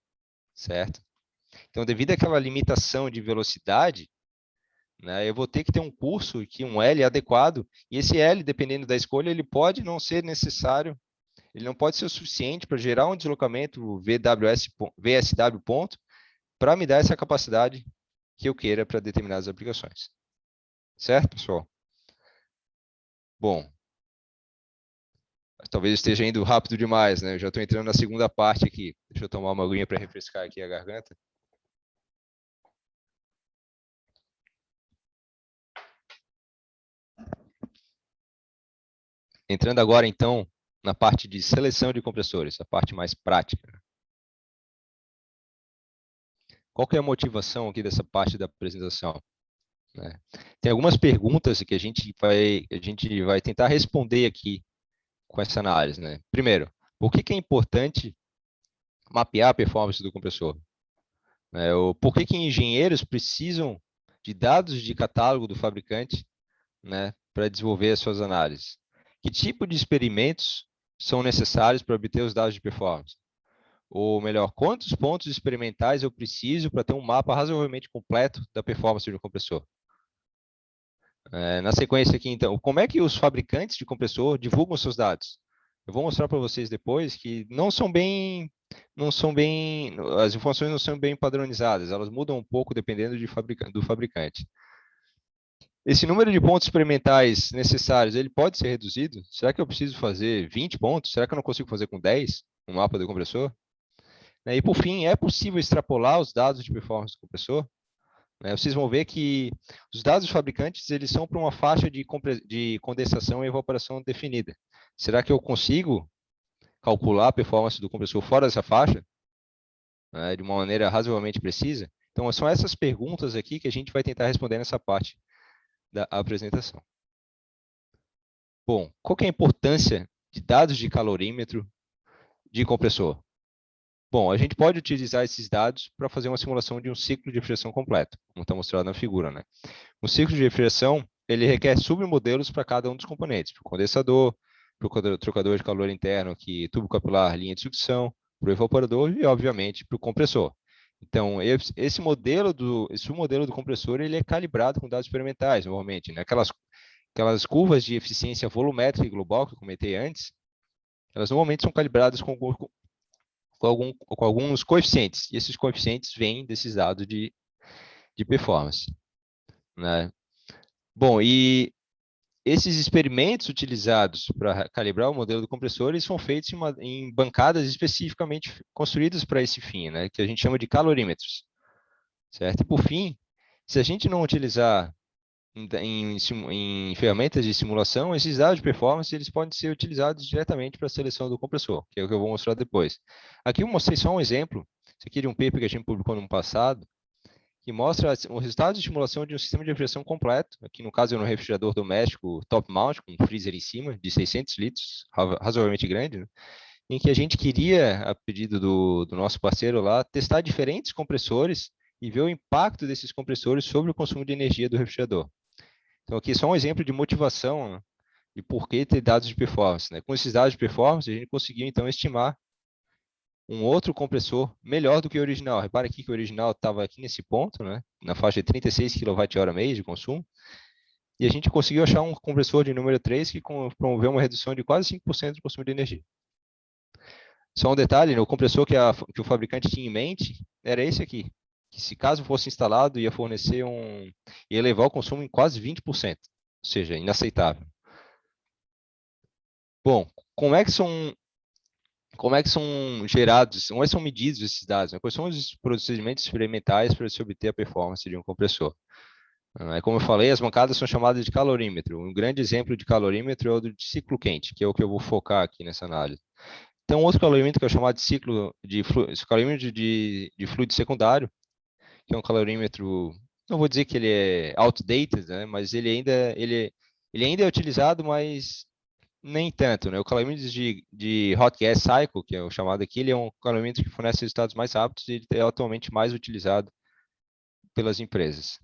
certo? Então, devido àquela limitação de velocidade, né, eu vou ter que ter um curso aqui, um L adequado, e esse L, dependendo da escolha, ele pode não ser necessário, ele não pode ser o suficiente para gerar um deslocamento VSW ponto para me dar essa capacidade que eu queira para determinadas aplicações. Certo, pessoal? Bom, talvez esteja indo rápido demais, né? Eu já estou entrando na segunda parte aqui. Deixa eu tomar uma aguinha para refrescar aqui a garganta. Entrando agora, então, na parte de seleção de compressores, a parte mais prática. Qual que é a motivação aqui dessa parte da apresentação? Né? Tem algumas perguntas que a gente vai tentar responder aqui com essa análise. Né? Primeiro, por que é importante mapear a performance do compressor? Por que engenheiros precisam de dados de catálogo do fabricante, né, para desenvolver as suas análises? Que tipo de experimentos são necessários para obter os dados de performance? Ou melhor, quantos pontos experimentais eu preciso para ter um mapa razoavelmente completo da performance de um compressor? Na sequência aqui, então, como é que os fabricantes de compressor divulgam seus dados? Eu vou mostrar para vocês depois que as informações não são bem padronizadas, elas mudam um pouco dependendo do fabricante. Esse número de pontos experimentais necessários, ele pode ser reduzido? Será que eu preciso fazer 20 pontos? Será que eu não consigo fazer com 10 no mapa do compressor? E por fim, é possível extrapolar os dados de performance do compressor? Vocês vão ver que os dados dos fabricantes eles são para uma faixa de condensação e evaporação definida. Será que eu consigo calcular a performance do compressor fora dessa faixa? né, de uma maneira razoavelmente precisa? Então, são essas perguntas aqui que a gente vai tentar responder nessa parte da apresentação. Bom, qual que é a importância de dados de calorímetro de compressor? Bom, a gente pode utilizar esses dados para fazer uma simulação de um ciclo de refrigeração completo, como está mostrado na figura, né? Um ciclo de refrigeração, ele requer submodelos para cada um dos componentes, para o condensador, para o trocador de calor interno, aqui, tubo capilar, linha de sucção, para o evaporador e, obviamente, para o compressor. Então, esse modelo do compressor, ele é calibrado com dados experimentais, normalmente, né? Aquelas curvas de eficiência volumétrica e global que eu comentei antes, elas normalmente são calibradas com alguns coeficientes, e esses coeficientes vêm desses dados de performance, né? Bom, e esses experimentos utilizados para calibrar o modelo do compressor, eles são feitos em bancadas especificamente construídas para esse fim, né, que a gente chama de calorímetros, certo? E por fim, se a gente não utilizar em ferramentas de simulação, esses dados de performance eles podem ser utilizados diretamente para a seleção do compressor, que é o que eu vou mostrar depois. Aqui eu mostrei só um exemplo, isso aqui é de um paper que a gente publicou no ano passado, que mostra o resultado de simulação de um sistema de refrigeração completo, aqui no caso é um refrigerador doméstico top mount, com um freezer em cima, de 600 litros, razoavelmente grande, né? Em que a gente queria, a pedido do nosso parceiro lá, testar diferentes compressores e ver o impacto desses compressores sobre o consumo de energia do refrigerador. Então aqui é só um exemplo de motivação, né, de por que ter dados de performance, né? Com esses dados de performance, a gente conseguiu então estimar um outro compressor melhor do que o original. Repara aqui que o original estava aqui nesse ponto, né, na faixa de 36 kWh mês de consumo, e a gente conseguiu achar um compressor de número 3 que promoveu uma redução de quase 5% do consumo de energia. Só um detalhe, né, o compressor que o fabricante tinha em mente era esse aqui, que se caso fosse instalado ia fornecer ia elevar o consumo em quase 20%, ou seja, inaceitável. Bom, como é que são gerados, como é que são medidos esses dados? Né? Quais são os procedimentos experimentais para se obter a performance de um compressor? Como eu falei, as bancadas são chamadas de calorímetro. Um grande exemplo de calorímetro é o do ciclo quente, que é o que eu vou focar aqui nessa análise. Tem um outro calorímetro que é chamado de calorímetro de fluido secundário, que é um calorímetro, não vou dizer que ele é outdated, né? Mas ele ainda é utilizado, mas nem tanto, né? O calorimetro de Hot Gas Cycle, que é o chamado aqui, ele é um calorimetro que fornece resultados mais rápidos e ele é atualmente mais utilizado pelas empresas.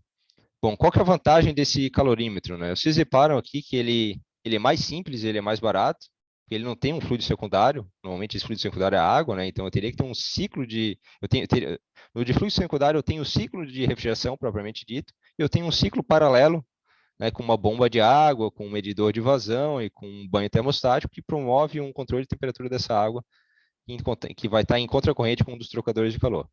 Bom, qual que é a vantagem desse calorímetro, né? Vocês reparam aqui que ele é mais simples, ele é mais barato, ele não tem um fluido secundário, normalmente esse fluido secundário é a água, né? Então eu teria que ter um ciclo no de fluido secundário eu tenho o ciclo de refrigeração propriamente dito, e eu tenho um ciclo paralelo, né, com uma bomba de água, com um medidor de vazão e com um banho termostático que promove um controle de temperatura dessa água que vai estar em contracorrente com um dos trocadores de calor,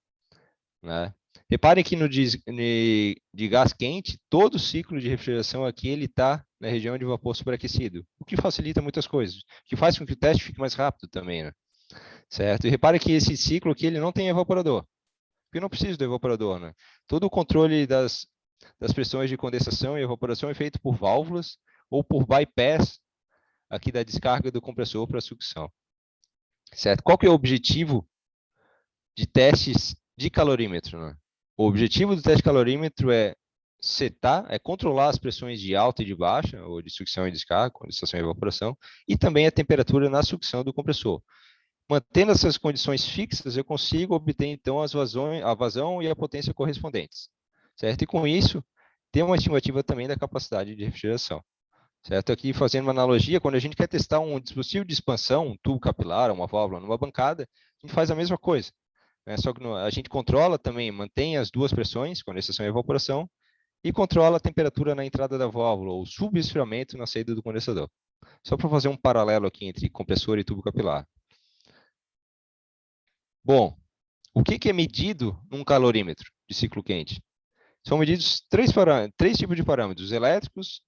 né? Reparem que no de gás quente, todo o ciclo de refrigeração aqui ele está na região de vapor superaquecido, o que facilita muitas coisas, o que faz com que o teste fique mais rápido também, né? Certo? E repare que esse ciclo aqui ele não tem evaporador, porque não precisa do evaporador, né? Todo o controle das pressões de condensação e evaporação é feito por válvulas ou por bypass aqui da descarga do compressor para a sucção. Certo? Qual que é o objetivo de testes de calorímetro, né? O objetivo do teste de calorímetro é controlar as pressões de alta e de baixa, ou de sucção e descarga, condensação e evaporação, e também a temperatura na sucção do compressor. Mantendo essas condições fixas, eu consigo obter, então, a vazão e a potência correspondentes. Certo? E com isso, ter uma estimativa também da capacidade de refrigeração. Certo? Aqui, fazendo uma analogia, quando a gente quer testar um dispositivo de expansão, um tubo capilar, uma válvula numa bancada, a gente faz a mesma coisa. Né? Só que a gente controla também, mantém as duas pressões, condensação e evaporação, e controla a temperatura na entrada da válvula, ou subesfriamento na saída do condensador. Só para fazer um paralelo aqui entre compressor e tubo capilar. Bom, o que é medido num calorímetro de ciclo quente? São medidos três tipos de parâmetros, elétricos,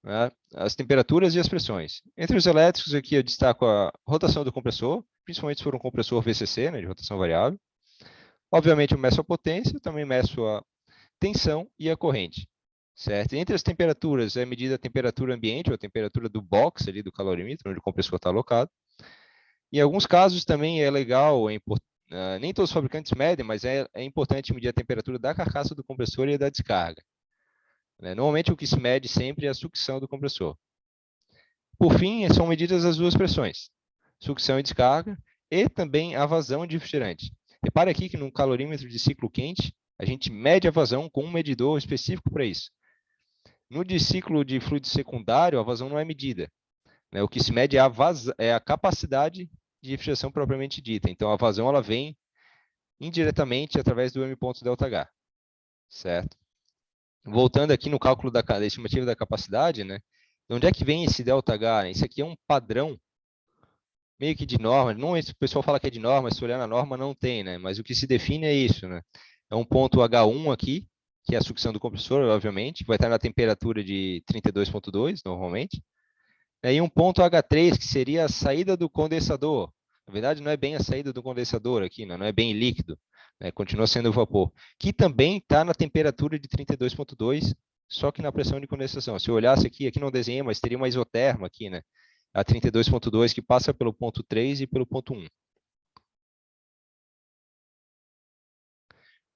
né, as temperaturas e as pressões. Entre os elétricos, aqui eu destaco a rotação do compressor, principalmente se for um compressor VCC, né, de rotação variável. Obviamente, eu meço a potência, também meço a tensão e a corrente. Certo? Entre as temperaturas, é medida a temperatura ambiente, ou a temperatura do box ali do calorímetro, onde o compressor está alocado. Em alguns casos também é legal, nem todos os fabricantes medem, mas é importante medir a temperatura da carcaça do compressor e da descarga. Normalmente, o que se mede sempre é a sucção do compressor. Por fim, são medidas as duas pressões, sucção e descarga, e também a vazão de refrigerante. Repare aqui que no calorímetro de ciclo quente, a gente mede a vazão com um medidor específico para isso. No de ciclo de fluido secundário, a vazão não é medida. O que se mede é a capacidade de refrigeração propriamente dita. Então, a vazão ela vem indiretamente através do M ponto ΔH, certo? Voltando aqui no cálculo da estimativa da capacidade, né? De onde é que vem esse ΔH? Isso aqui é um padrão meio que de norma. Não, o pessoal fala que é de norma, se olhar na norma não tem, né? Mas o que se define é isso, né? É um ponto H1 aqui, que é a sucção do compressor, obviamente, que vai estar na temperatura de 32,2 normalmente. E um ponto H3, que seria a saída do condensador. Na verdade, não é bem a saída do condensador aqui, não é bem líquido, continua sendo vapor. Que também está na temperatura de 32,2, só que na pressão de condensação. Se eu olhasse aqui não desenhei, mas teria uma isoterma aqui, né? A 32,2 que passa pelo ponto 3 e pelo ponto 1.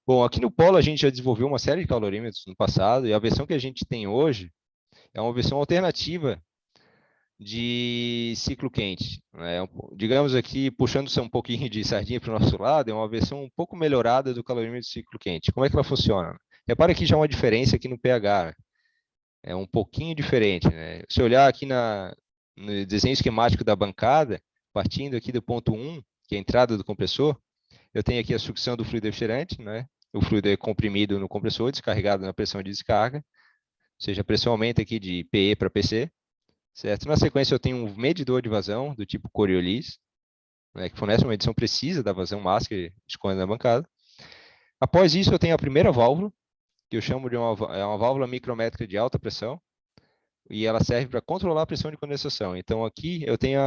Bom, aqui no Polo a gente já desenvolveu uma série de calorímetros no passado, e a versão que a gente tem hoje é uma versão alternativa de ciclo quente. Digamos aqui, puxando-se um pouquinho de sardinha para o nosso lado, é uma versão um pouco melhorada do calorímetro de ciclo quente. Como é que ela funciona? Repara que já há uma diferença aqui no pH. É um pouquinho diferente. Né? Se olhar aqui no desenho esquemático da bancada, partindo aqui do ponto 1, que é a entrada do compressor, eu tenho aqui a sucção do fluido refrigerante, né? O fluido é comprimido no compressor, descarregado na pressão de descarga, ou seja, a pressão aumenta aqui de PE para PC, certo? Na sequência, eu tenho um medidor de vazão do tipo Coriolis, né, que fornece uma medição precisa da vazão máxima que esconde na bancada. Após isso, eu tenho a primeira válvula, que eu chamo de uma válvula micrométrica de alta pressão, e ela serve para controlar a pressão de condensação. Então, aqui eu tenho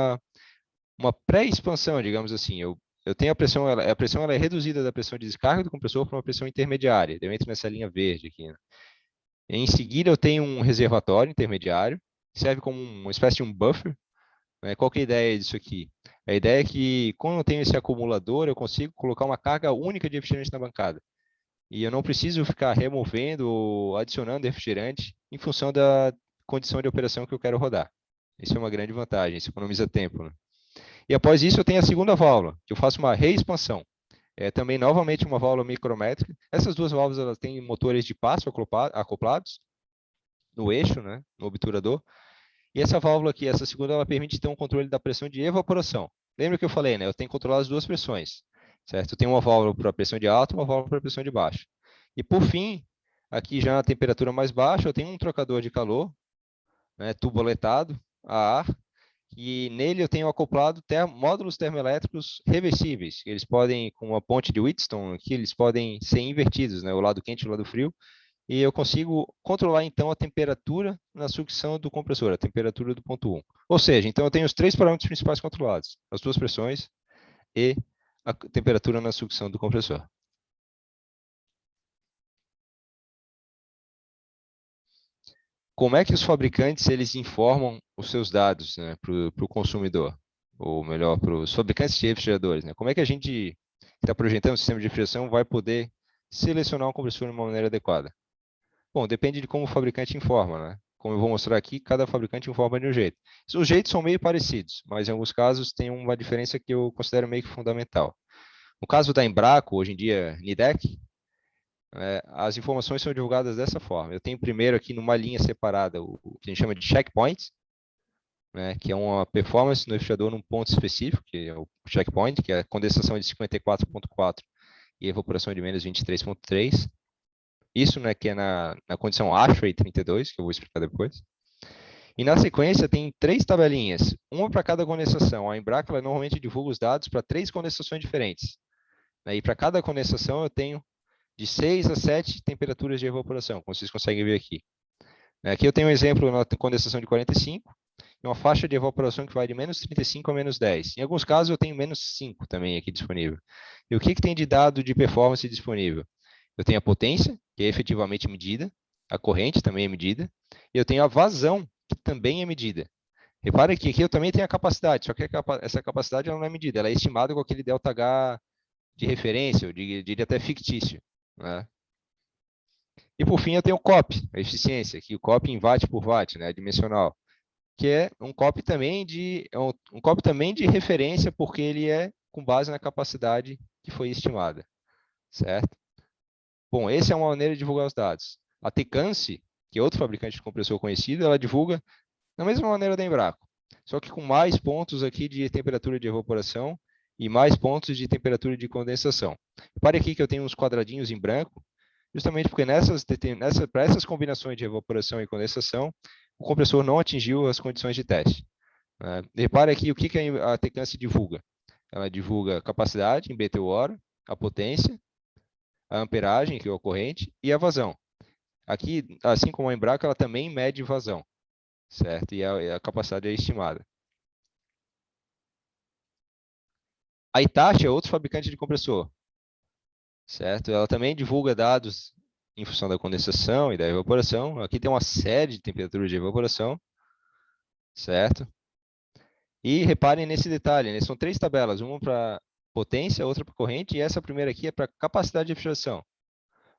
uma pré-expansão, digamos assim. Eu tenho a pressão ela é reduzida da pressão de descarga do compressor para uma pressão intermediária. Eu entro nessa linha verde aqui. Né? Em seguida, eu tenho um reservatório intermediário, que serve como uma espécie de um buffer. Né? Qual que é a ideia disso aqui? A ideia é que, quando eu tenho esse acumulador, eu consigo colocar uma carga única de refrigerante na bancada. E eu não preciso ficar removendo ou adicionando refrigerante em função da condição de operação que eu quero rodar. Isso é uma grande vantagem, isso economiza tempo. Né? E após isso, eu tenho a segunda válvula, que eu faço uma reexpansão. É também, novamente, uma válvula micrométrica. Essas duas válvulas elas têm motores de passo acoplados no eixo, né, no obturador. E essa válvula aqui, essa segunda, ela permite ter um controle da pressão de evaporação. Lembra que eu falei, né? Eu tenho que controlar as duas pressões, certo? Eu tenho uma válvula para pressão de alta e uma válvula para pressão de baixa. E, por fim, aqui já na temperatura mais baixa, eu tenho um trocador de calor, né, tuboletado a ar, e nele eu tenho acoplado módulos termoelétricos reversíveis. Eles podem, com uma ponte de Wheatstone aqui, eles podem ser invertidos, né, o lado quente e o lado frio, e eu consigo controlar, então, a temperatura na sucção do compressor, a temperatura do ponto 1. Ou seja, então eu tenho os três parâmetros principais controlados, as duas pressões e a temperatura na sucção do compressor. Como é que os fabricantes eles informam os seus dados, né, para o consumidor? Ou melhor, para os fabricantes de refrigeradores. Né? Como é que a gente que está projetando o sistema de refrigeração vai poder selecionar um compressor de uma maneira adequada? Bom, depende de como o fabricante informa, né? Como eu vou mostrar aqui, cada fabricante informa de um jeito. Os jeitos são meio parecidos, mas em alguns casos tem uma diferença que eu considero meio que fundamental. No caso da Embraco, hoje em dia Nidec, as informações são divulgadas dessa forma. Eu tenho primeiro aqui numa linha separada o que a gente chama de checkpoints, né, que é uma performance no refrigerador num ponto específico, que é o checkpoint, que é a condensação de 54,4 e evaporação de menos 23,3. Isso, né, que é na condição ASHRAE 32, que eu vou explicar depois. E na sequência tem três tabelinhas, uma para cada condensação. A Embraco ela normalmente divulga os dados para três condensações diferentes. E para cada condensação eu tenho de 6 a 7 temperaturas de evaporação, como vocês conseguem ver aqui. Aqui eu tenho um exemplo na condensação de 45, e uma faixa de evaporação que vai de menos 35 a menos 10. Em alguns casos eu tenho menos 5 também aqui disponível. E o que tem de dado de performance disponível? Eu tenho a potência, que é efetivamente medida, a corrente também é medida, e eu tenho a vazão, que também é medida. Repare que aqui eu também tenho a capacidade, só que essa capacidade ela não é medida, ela é estimada com aquele ΔH de referência, eu diria até fictício, né? E por fim eu tenho o COP, a eficiência, que o COP em watt por watt, né, dimensional, que é um COP também um COP também de referência, porque ele é com base na capacidade que foi estimada, certo? Bom, essa é uma maneira de divulgar os dados. A Tecance, que é outro fabricante de compressor conhecido, ela divulga da mesma maneira da Embraco, só que com mais pontos aqui de temperatura de evaporação e mais pontos de temperatura de condensação. Repare aqui que eu tenho uns quadradinhos em branco, justamente porque para essas combinações de evaporação e condensação, o compressor não atingiu as condições de teste. Repare aqui o que a Tecance divulga. Ela divulga a capacidade em BTU hora, a potência, a amperagem, que é a corrente, e a vazão. Aqui, assim como a Embraco, ela também mede vazão, certo? E a capacidade é estimada. A Hitachi é outro fabricante de compressor, certo? Ela também divulga dados em função da condensação e da evaporação. Aqui tem uma série de temperaturas de evaporação, certo? E reparem nesse detalhe, né? São três tabelas, uma para potência, outra para corrente, e essa primeira aqui é para capacidade de refrigeração.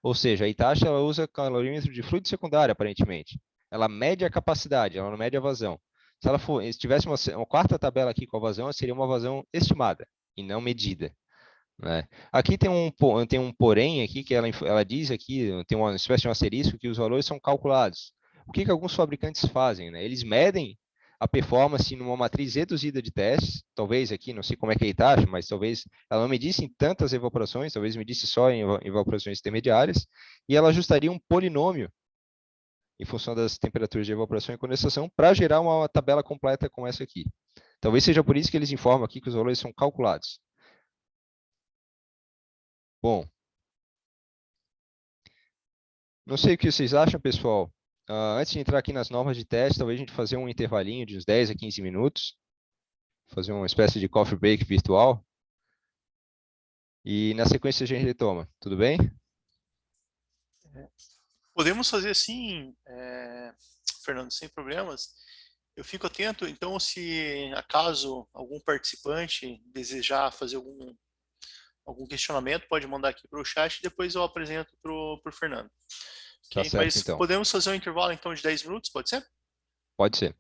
Ou seja, a Hitachi ela usa calorímetro de fluido secundário, aparentemente. Ela mede a capacidade, ela não mede a vazão. Se tivesse uma quarta tabela aqui com a vazão, seria uma vazão estimada e não medida, né? Aqui tem um porém aqui que ela diz aqui, tem uma espécie de um asterisco que os valores são calculados. O que alguns fabricantes fazem, né? Eles medem a performance numa matriz reduzida de testes, talvez aqui, não sei como é que ele taxa, mas talvez ela não medisse em tantas evaporações, talvez medisse só em evaporações intermediárias, e ela ajustaria um polinômio em função das temperaturas de evaporação e condensação para gerar uma tabela completa como essa aqui. Talvez seja por isso que eles informam aqui que os valores são calculados. Bom, não sei o que vocês acham, pessoal. Antes de entrar aqui nas normas de teste, talvez a gente fazer um intervalinho de uns 10 a 15 minutos, fazer uma espécie de coffee break virtual, e na sequência a gente retoma. Tudo bem? Podemos fazer assim, Fernando, sem problemas. Eu fico atento, então, se acaso algum participante desejar fazer algum questionamento, pode mandar aqui para o chat e depois eu apresento para o Fernando. Tá Ok? certo, Mas então. podemos fazer um intervalo então de 10 minutos, pode ser? Pode ser.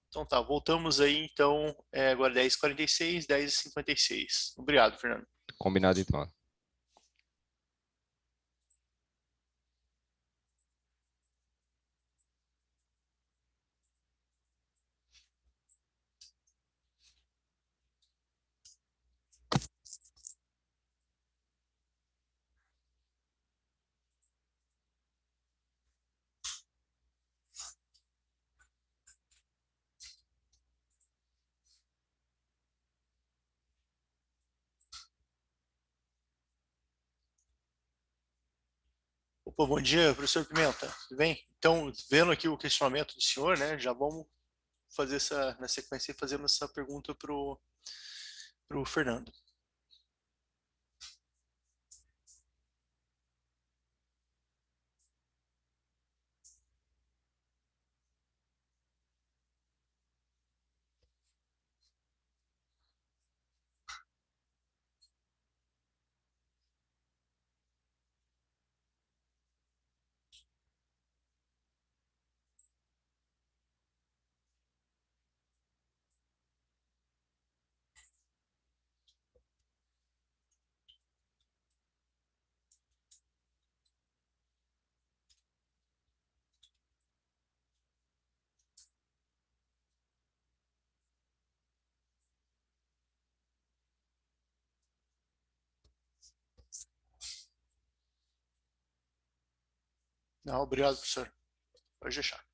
Então tá, voltamos aí então, agora 10h46, 10h56. Obrigado, Fernando. Combinado, então. Opa, bom dia, professor Pimenta, tudo bem? Então, vendo aqui o questionamento do senhor, né, já vamos fazer na sequência, fazemos essa pergunta pro Fernando. Não, obrigado, professor. Pode deixar.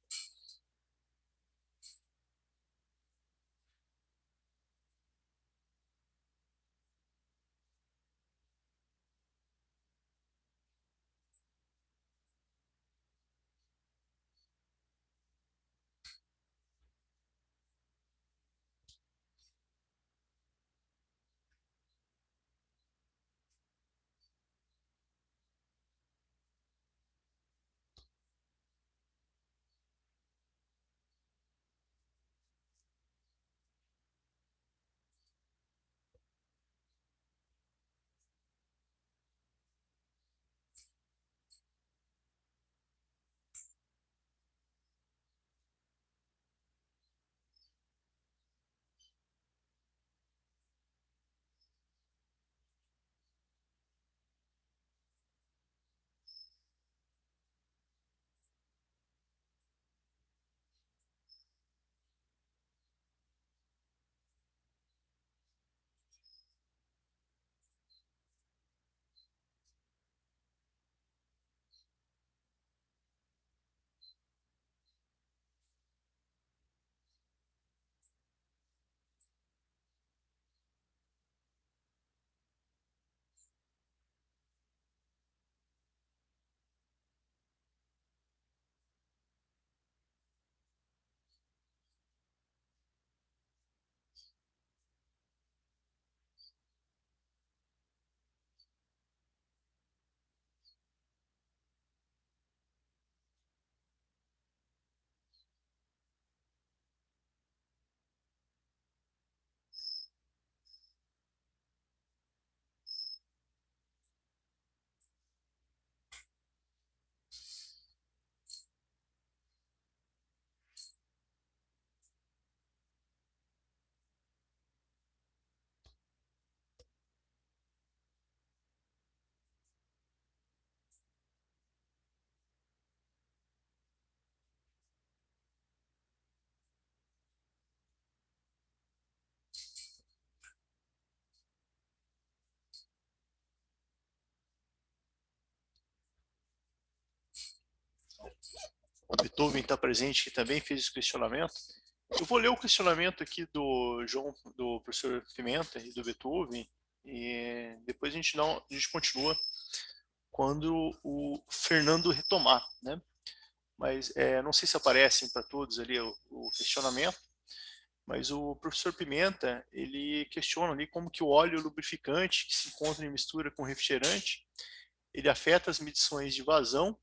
O Beethoven está presente, que também fez esse questionamento. Eu vou ler o questionamento aqui do professor Pimenta e do Beethoven, e depois a gente continua quando o Fernando retomar, né? Mas não sei se aparecem para todos ali o questionamento, mas o professor Pimenta, ele questiona ali como que o óleo lubrificante que se encontra em mistura com refrigerante, ele afeta as medições de vazão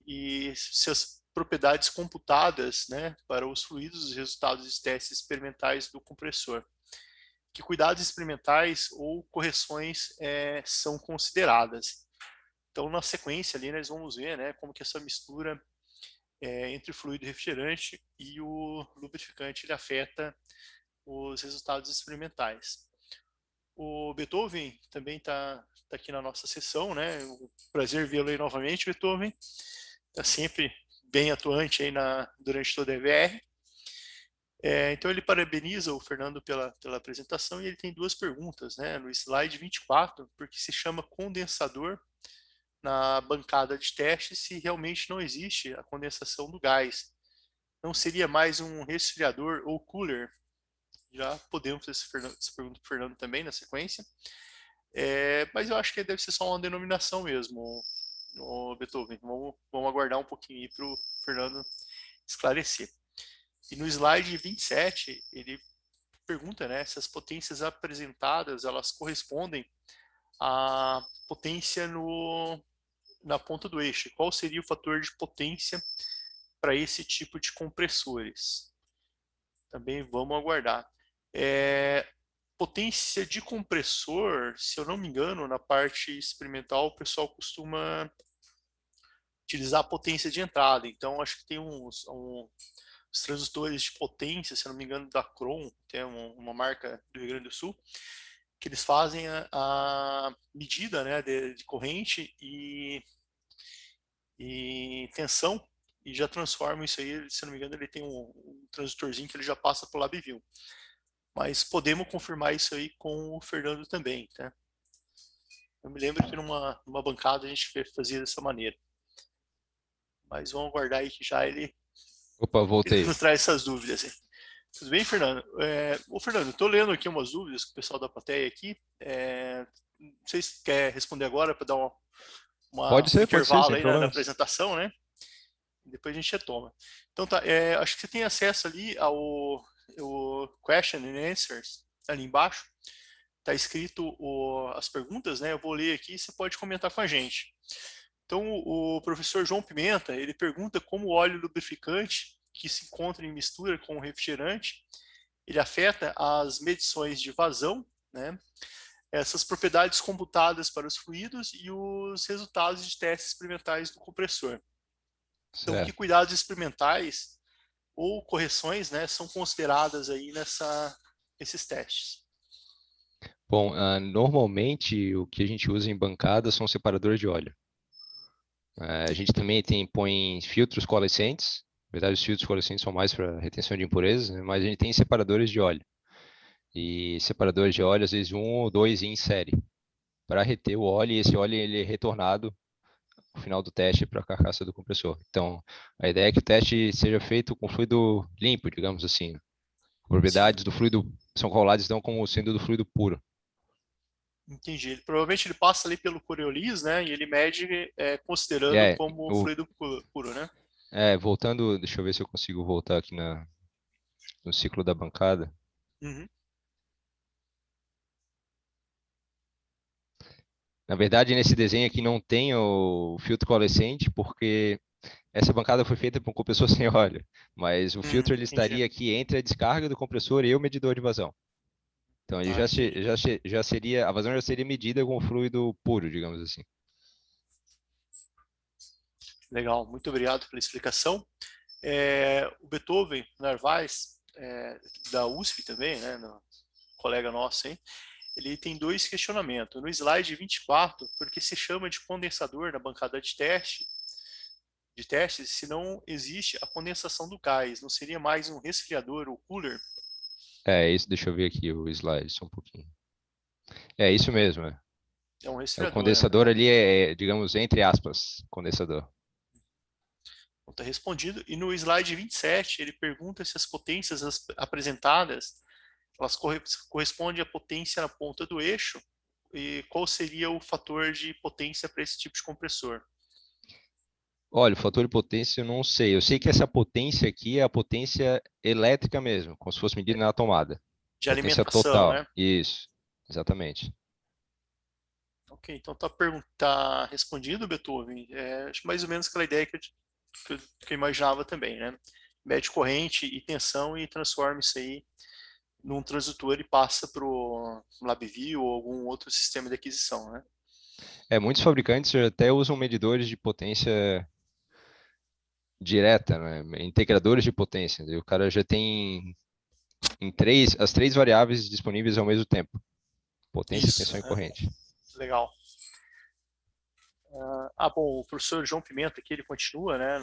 e seus propriedades computadas, né, para os fluidos dos resultados de testes experimentais do compressor. Que cuidados experimentais ou correções são consideradas? Então, na sequência ali, nós vamos ver, né, como que essa mistura entre o fluido refrigerante e o lubrificante ele afeta os resultados experimentais. O Beethoven também tá aqui na nossa sessão, né? Um prazer vê-lo aí novamente, Beethoven. Está sempre bem atuante aí durante toda a EVR. Então ele parabeniza o Fernando pela apresentação e ele tem duas perguntas, né? No slide 24, porque se chama condensador na bancada de teste se realmente não existe a condensação do gás. Não seria mais um resfriador ou cooler? Já podemos fazer essa pergunta para o Fernando também na sequência. Mas eu acho que deve ser só uma denominação mesmo, o Beethoven. Vamos aguardar um pouquinho para o Fernando esclarecer. E no slide 27, ele pergunta, né, se as potências apresentadas elas correspondem à potência na ponta do eixo. Qual seria o fator de potência para esse tipo de compressores? Também vamos aguardar. Potência de compressor, se eu não me engano, na parte experimental, o pessoal costuma utilizar a potência de entrada. Então, acho que tem uns transdutores de potência, se eu não me engano, da Kron, que é uma marca do Rio Grande do Sul, que eles fazem a medida, né, de corrente e tensão e já transforma isso aí, se não me engano, ele tem um transdutorzinho que ele já passa para o LabVIEW. Mas podemos confirmar isso aí com o Fernando também, tá? Eu me lembro que numa bancada a gente fazia dessa maneira. Mas vamos aguardar aí que já ele Opa, voltei. nos traz essas dúvidas. Hein? Tudo bem, Fernando? Fernando, estou lendo aqui umas dúvidas com o pessoal da plateia aqui. Não sei se quer responder agora para dar um Pode ser, intervalo sem aí na problemas. apresentação, né? Depois a gente retoma. Então tá, acho que você tem acesso ali ao question and answers ali embaixo. Está escrito as perguntas, né? Eu vou ler aqui e você pode comentar com a gente. Então, o professor João Pimenta, ele pergunta como o óleo lubrificante que se encontra em mistura com o refrigerante, ele afeta as medições de vazão, né? Essas propriedades computadas para os fluidos e os resultados de testes experimentais do compressor. Então, que Certo. cuidados experimentais ou correções, né, são consideradas aí nesses testes? Bom, normalmente o que a gente usa em bancada são separadores de óleo. A gente também põe filtros coalescentes. Na verdade, os filtros coalescentes são mais para retenção de impurezas, né? Mas a gente tem separadores de óleo. E separadores de óleo, às vezes um ou dois em série, para reter o óleo, e esse óleo ele é retornado no final do teste para a carcaça do compressor. Então, a ideia é que o teste seja feito com fluido limpo, digamos assim. Sim, Propriedades do fluido são calculadas então como sendo do fluido puro. entendi. Provavelmente ele passa ali pelo Coriolis, né, e ele mede considerando É, como o, fluido puro, né? voltando, deixa eu ver se eu consigo voltar aqui no ciclo da bancada. Uhum. Na verdade, nesse desenho aqui não tem o filtro coalescente, porque essa bancada foi feita para um compressor sem óleo, mas o filtro ele Entendi. estaria aqui entre a descarga do compressor e o medidor de vazão. Então ele Ah, entendi. já seria, a vazão já seria medida com fluido puro, digamos assim. Legal, muito obrigado pela explicação. O Beethoven Narvaez, da USP também, né, colega nosso, hein, ele tem dois questionamentos. No slide 24, porque se chama de condensador na bancada de testes, se não existe a condensação do gás, não seria mais um resfriador ou cooler? É isso, deixa eu ver aqui o slide, só um pouquinho. É isso mesmo, é. É um É o resfriador, na condensador verdade. ali digamos, entre aspas, condensador. Está respondido. E no slide 27, ele pergunta se as potências apresentadas elas correspondem à potência na ponta do eixo e qual seria o fator de potência para esse tipo de compressor. Olha, o fator de potência eu não sei. Eu sei que essa potência aqui é a potência elétrica mesmo, como se fosse medida na tomada. De Potência alimentação, total. né? Isso, exatamente. Ok, então tá respondido, Beethoven. Acho mais ou menos aquela ideia que eu imaginava também, né? Mede corrente e tensão e transforma isso aí num transdutor e passa para o LabVIEW ou algum outro sistema de aquisição, né? Muitos fabricantes até usam medidores de potência direta, né? Integradores de potência. E o cara já tem as três variáveis disponíveis ao mesmo tempo: potência, Isso, tensão e corrente. legal. Bom, o professor João Pimenta aqui, ele continua, né,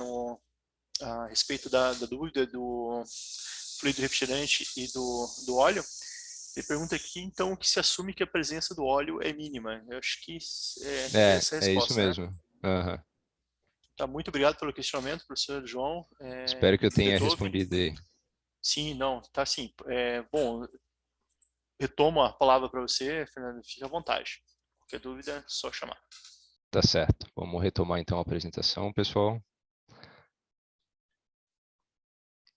a respeito da dúvida do fluido refrigerante e do óleo. Ele pergunta aqui, então, que se assume que a presença do óleo é mínima. Eu acho que é essa a É isso resposta, né? mesmo. Aham. Tá, muito obrigado pelo questionamento, professor João. Espero que eu tenha Beethoven. respondido aí. Sim, não, tá sim. Bom, retomo a palavra para você, Fernando, fique à vontade. Qualquer dúvida, é só chamar. Tá certo. Vamos retomar então a apresentação, pessoal.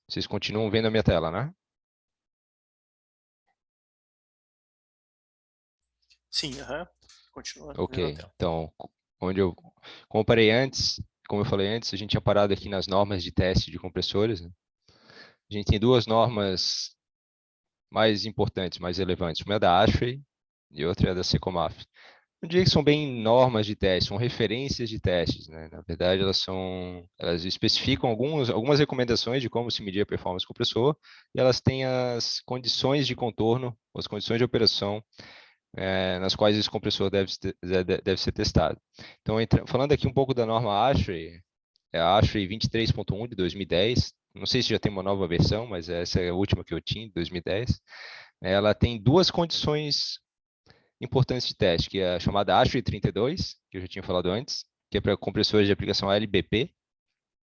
Vocês continuam vendo a minha tela, né? Sim, continua vendo a Ok. tela. Então, onde eu comparei antes, como eu falei antes, a gente tinha parado aqui nas normas de teste de compressores, né? A gente tem duas normas mais importantes, mais relevantes. Uma é da ASHRAE e outra é da Secomaf. Não diria que são bem normas de teste, são referências de testes, né? Na verdade, elas especificam algumas recomendações de como se medir a performance do compressor e elas têm as condições de contorno, as condições de operação nas quais esse compressor deve ser testado. Então, falando aqui um pouco da norma ASHRAE, é a ASHRAE 23.1 de 2010. Não sei se já tem uma nova versão, mas essa é a última que eu tinha, de 2010. Ela tem duas condições importantes de teste, que é a chamada ASHRAE 32, que eu já tinha falado antes, que é para compressores de aplicação LBP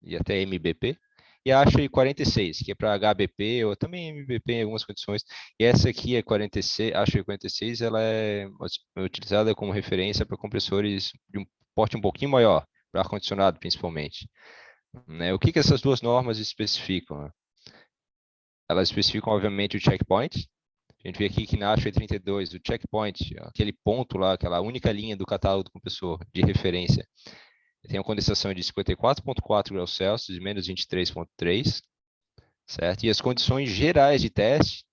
e até MBP, e a ASHRAE 46, que é para HBP ou também MBP em algumas condições. E essa aqui é 46, a ASHRAE 46, ela é utilizada como referência para compressores de um porte um pouquinho maior, para ar-condicionado principalmente. Né? O que essas duas normas especificam? Né? Elas especificam, obviamente, o checkpoint. A gente vê aqui que na ASHRAE 32, o checkpoint, aquele ponto lá, aquela única linha do catálogo do compressor de referência, tem uma condensação de 54,4 graus Celsius e menos 23,3, certo? E as condições gerais de teste,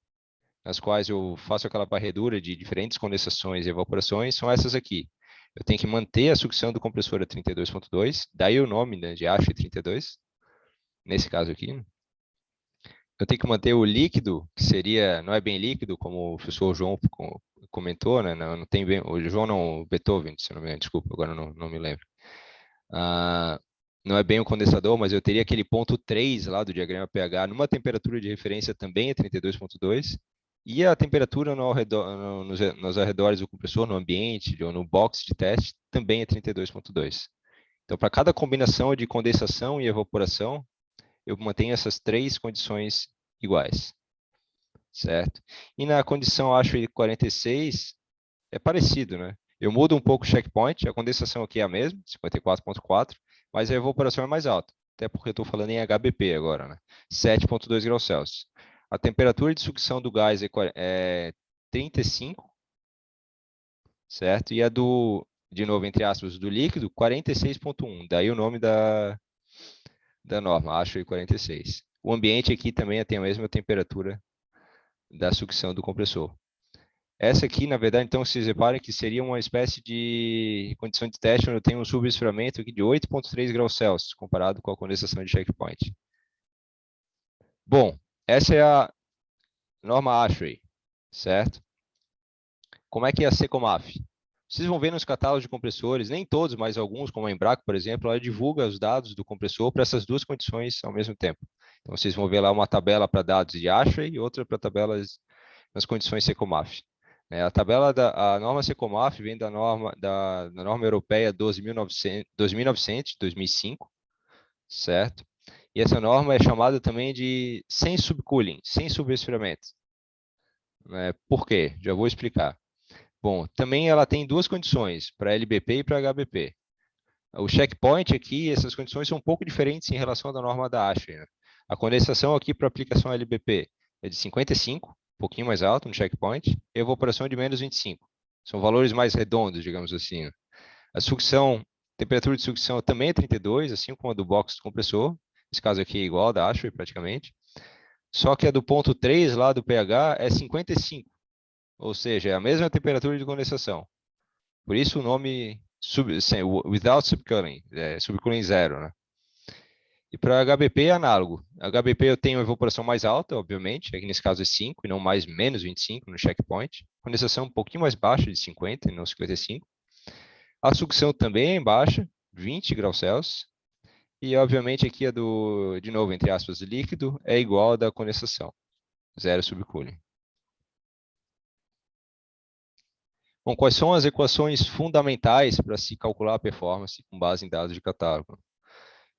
nas quais eu faço aquela varredura de diferentes condensações e evaporações, são essas aqui. Eu tenho que manter a sucção do compressor a 32,2, daí o nome, né, de ASHRAE 32, nesse caso aqui. Eu tenho que manter o líquido, que seria, não é bem líquido, como o professor João comentou, né? Não tem bem, o João não, o Beethoven, se não me engano, desculpa, agora não me lembro. Não é bem o condensador, mas eu teria aquele ponto 3 lá do diagrama pH, numa temperatura de referência também é 32,2, e a temperatura nos arredores do compressor, no ambiente ou no box de teste, também é 32,2. Então, para cada combinação de condensação e evaporação, eu mantenho essas três condições iguais, certo? E na condição ASHRAE 46, é parecido, né? Eu mudo um pouco o checkpoint, a condensação aqui é a mesma, 54,4, mas a evaporação é mais alta, até porque eu estou falando em HBP agora, né? 7,2 graus Celsius. A temperatura de sucção do gás é 35, certo? E a de novo, entre aspas, do líquido, 46,1. Daí o nome da norma, ASHRAE 46. O ambiente aqui também tem a mesma temperatura da sucção do compressor. Essa aqui, na verdade, então, vocês reparem que seria uma espécie de condição de teste onde eu tenho um subesfriamento aqui de 8,3 graus Celsius, comparado com a condensação de checkpoint. Bom, essa é a norma ASHRAE, certo? Como é que é a Secomaf? Vocês vão ver nos catálogos de compressores, nem todos, mas alguns, como a Embraco, por exemplo, ela divulga os dados do compressor para essas duas condições ao mesmo tempo. Então, vocês vão ver lá uma tabela para dados de ASHRAE e outra para tabelas nas condições Secomaf. A norma Secomaf vem da norma europeia 12.900, 2005, certo? E essa norma é chamada também de sem subcooling, sem subresfriamento. Por quê? Já vou explicar. Bom, também ela tem duas condições, para LBP e para HBP. O checkpoint aqui, essas condições são um pouco diferentes em relação à norma da ASHRAE, né? A condensação aqui para aplicação LBP é de 55, um pouquinho mais alto no checkpoint, e a evaporação de menos 25. São valores mais redondos, digamos assim, né? A sucção, temperatura de sucção também é 32, assim como a do box do compressor. Esse caso aqui é igual da ASHRAE praticamente. Só que a do ponto 3 lá do pH é 55, ou seja, é a mesma temperatura de condensação. Por isso o nome without subcooling, subcooling zero, né? E para HBP é análogo. HBP eu tenho evaporação mais alta, obviamente, aqui nesse caso é 5 e não mais menos 25 no checkpoint. Condensação um pouquinho mais baixa, de 50 e não 55. A sucção também é baixa, 20 graus Celsius. E obviamente aqui a do, de novo, entre aspas, líquido, é igual à da condensação, zero subcooling. Bom, quais são as equações fundamentais para se calcular a performance com base em dados de catálogo?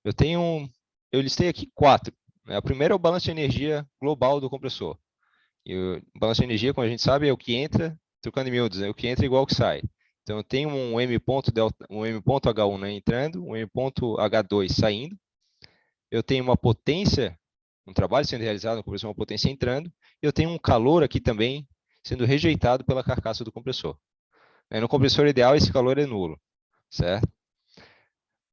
Eu listei aqui 4. Né? A primeira é o balanço de energia global do compressor. E o balanço de energia, como a gente sabe, é o que entra, trocando em miúdos, é o que entra igual ao que sai. Então, eu tenho um M ponto delta, um M ponto H1, né, entrando, um M ponto H2 saindo. Eu tenho uma potência, um trabalho sendo realizado no compressor, uma potência entrando. E eu tenho um calor aqui também sendo rejeitado pela carcaça do compressor. No compressor ideal, esse calor é nulo, certo?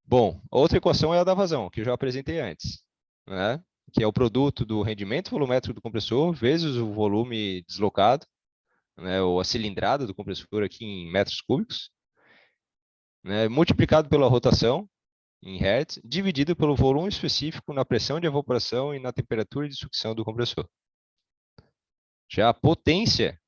Bom, outra equação é a da vazão, que eu já apresentei antes, né? Que é o produto do rendimento volumétrico do compressor vezes o volume deslocado, né? Ou a cilindrada do compressor aqui em metros cúbicos, né? Multiplicado pela rotação em Hertz, dividido pelo volume específico na pressão de evaporação e na temperatura de sucção do compressor. Já a potência,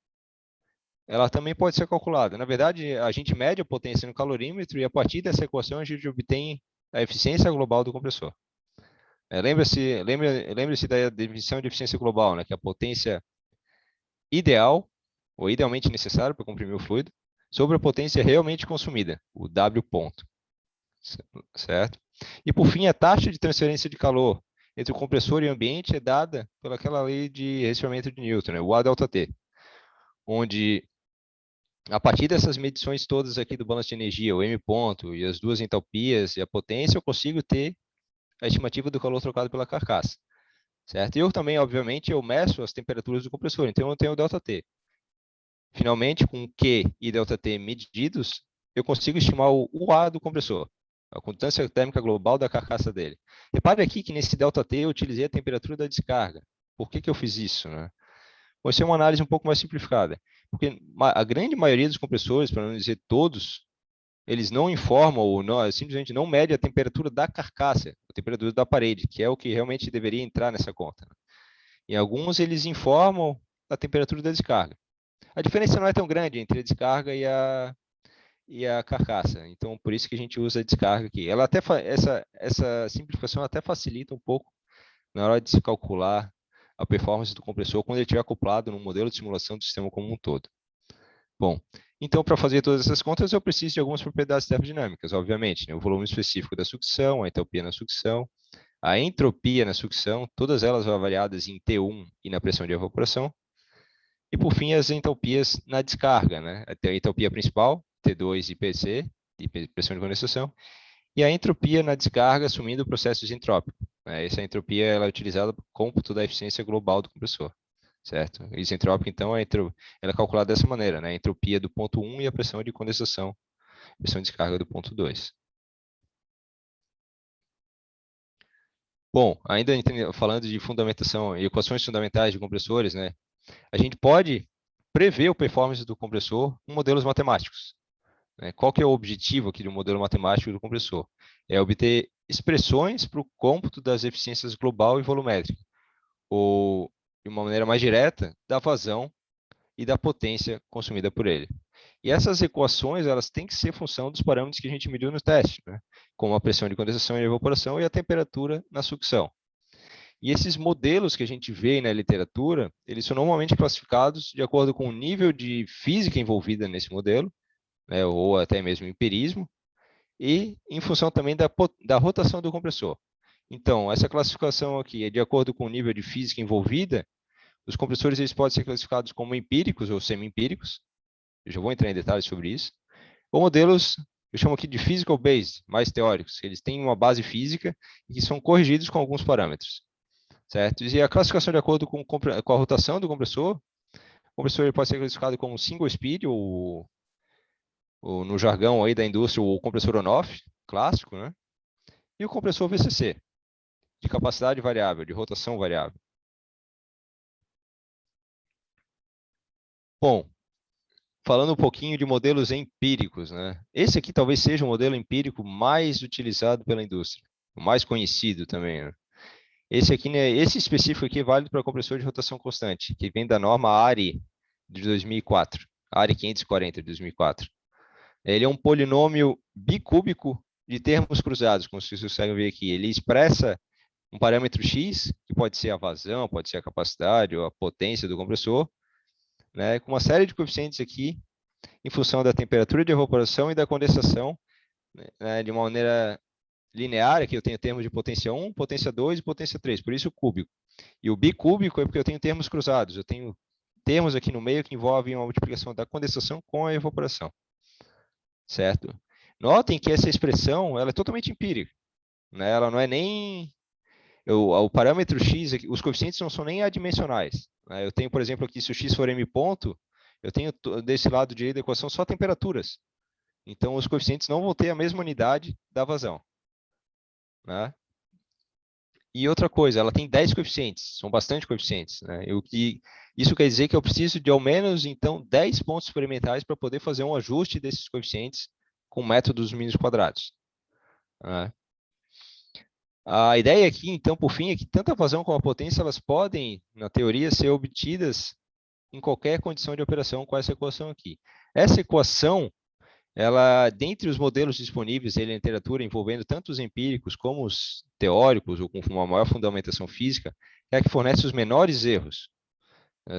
ela também pode ser calculada. Na verdade, a gente mede a potência no calorímetro e a partir dessa equação a gente obtém a eficiência global do compressor. Lembre-se da definição de eficiência global, né, que é a potência ideal, ou idealmente necessária para comprimir o fluido, sobre a potência realmente consumida, o W ponto. Certo? E por fim, a taxa de transferência de calor entre o compressor e o ambiente é dada pelaquela lei de resfriamento de Newton, né, o A delta T, onde a partir dessas medições todas aqui do balanço de energia, o M ponto e as duas entalpias e a potência, eu consigo ter a estimativa do calor trocado pela carcaça, certo? E eu também, obviamente, eu meço as temperaturas do compressor, então eu tenho o ΔT. Finalmente, com Q e ΔT medidos, eu consigo estimar o A do compressor, a constância térmica global da carcaça dele. Repare aqui que nesse ΔT eu utilizei a temperatura da descarga. Por que eu fiz isso, né? Vai ser uma análise um pouco mais simplificada, porque a grande maioria dos compressores, para não dizer todos, eles não informam ou não, simplesmente não medem a temperatura da carcaça, a temperatura da parede, que é o que realmente deveria entrar nessa conta. Em alguns, eles informam a temperatura da descarga. A diferença não é tão grande entre a descarga e a carcaça, então por isso que a gente usa a descarga aqui. Ela até essa simplificação até facilita um pouco na hora de se calcular a performance do compressor quando ele estiver acoplado no modelo de simulação do sistema como um todo. Bom, então para fazer todas essas contas eu preciso de algumas propriedades termodinâmicas, obviamente, né? O volume específico da sucção, a entalpia na sucção, a entropia na sucção, todas elas avaliadas em T1 e na pressão de evaporação, e por fim as entalpias na descarga, né? A entalpia principal, T2 e PC, de pressão de condensação, e a entropia na descarga assumindo processos entrópicos. Né? Essa entropia ela é utilizada para o cômputo da eficiência global do compressor. Certo? Isentrópica, então, ela é calculada dessa maneira, né? A entropia do ponto 1 e a pressão de condensação, a pressão de descarga do ponto 2. Bom, ainda falando de fundamentação e equações fundamentais de compressores, né? A gente pode prever o performance do compressor com modelos matemáticos. Né? Qual que é o objetivo aqui do modelo matemático do compressor? É obter expressões para o cômputo das eficiências global e volumétrica, ou, de uma maneira mais direta, da vazão e da potência consumida por ele. E essas equações elas têm que ser função dos parâmetros que a gente mediu no teste, né? Como a pressão de condensação e evaporação e a temperatura na sucção. E esses modelos que a gente vê na literatura, eles são normalmente classificados de acordo com o nível de física envolvida nesse modelo, né? Ou até mesmo empirismo, e em função também da rotação do compressor. Então, essa classificação aqui é de acordo com o nível de física envolvida. Os compressores eles podem ser classificados como empíricos ou semi-empíricos. Eu já vou entrar em detalhes sobre isso. Ou modelos, eu chamo aqui de physical based, mais teóricos, que eles têm uma base física e que são corrigidos com alguns parâmetros, certo? E a classificação de acordo com a rotação do compressor, o compressor ele pode ser classificado como single speed, ou no jargão aí da indústria, o compressor on-off, clássico, né? E o compressor VCC, de capacidade variável, de rotação variável. Bom, falando um pouquinho de modelos empíricos, né? Esse aqui talvez seja o modelo empírico mais utilizado pela indústria, o mais conhecido também, né? Esse aqui, né, esse específico aqui é válido para compressor de rotação constante, que vem da norma ARI de 2004, ARI 540 de 2004. Ele é um polinômio bicúbico de termos cruzados, como vocês conseguem ver aqui. Ele expressa um parâmetro x, que pode ser a vazão, pode ser a capacidade ou a potência do compressor, né, com uma série de coeficientes aqui, em função da temperatura de evaporação e da condensação, né, de uma maneira linear. Aqui eu tenho termos de potência 1, potência 2 e potência 3, por isso o cúbico. E o bicúbico é porque eu tenho termos cruzados, eu tenho termos aqui no meio que envolvem uma multiplicação da condensação com a evaporação, certo? Notem que essa expressão ela é totalmente empírica, né? Ela não é nem... o parâmetro x, os coeficientes não são nem adimensionais, né? Eu tenho, por exemplo, aqui, se o x for m ponto, eu tenho desse lado direito da equação só temperaturas. Então, os coeficientes não vão ter a mesma unidade da vazão, né? E outra coisa, ela tem 10 coeficientes, são bastante coeficientes, né? Isso quer dizer que eu preciso de ao menos, então, 10 pontos experimentais para poder fazer um ajuste desses coeficientes com o método dos mínimos quadrados, né? A ideia aqui, então, por fim, é que tanto a vazão como a potência, elas podem, na teoria, ser obtidas em qualquer condição de operação com essa equação aqui. Essa equação, ela, dentre os modelos disponíveis na literatura, envolvendo tanto os empíricos como os teóricos, ou com uma maior fundamentação física, é a que fornece os menores erros.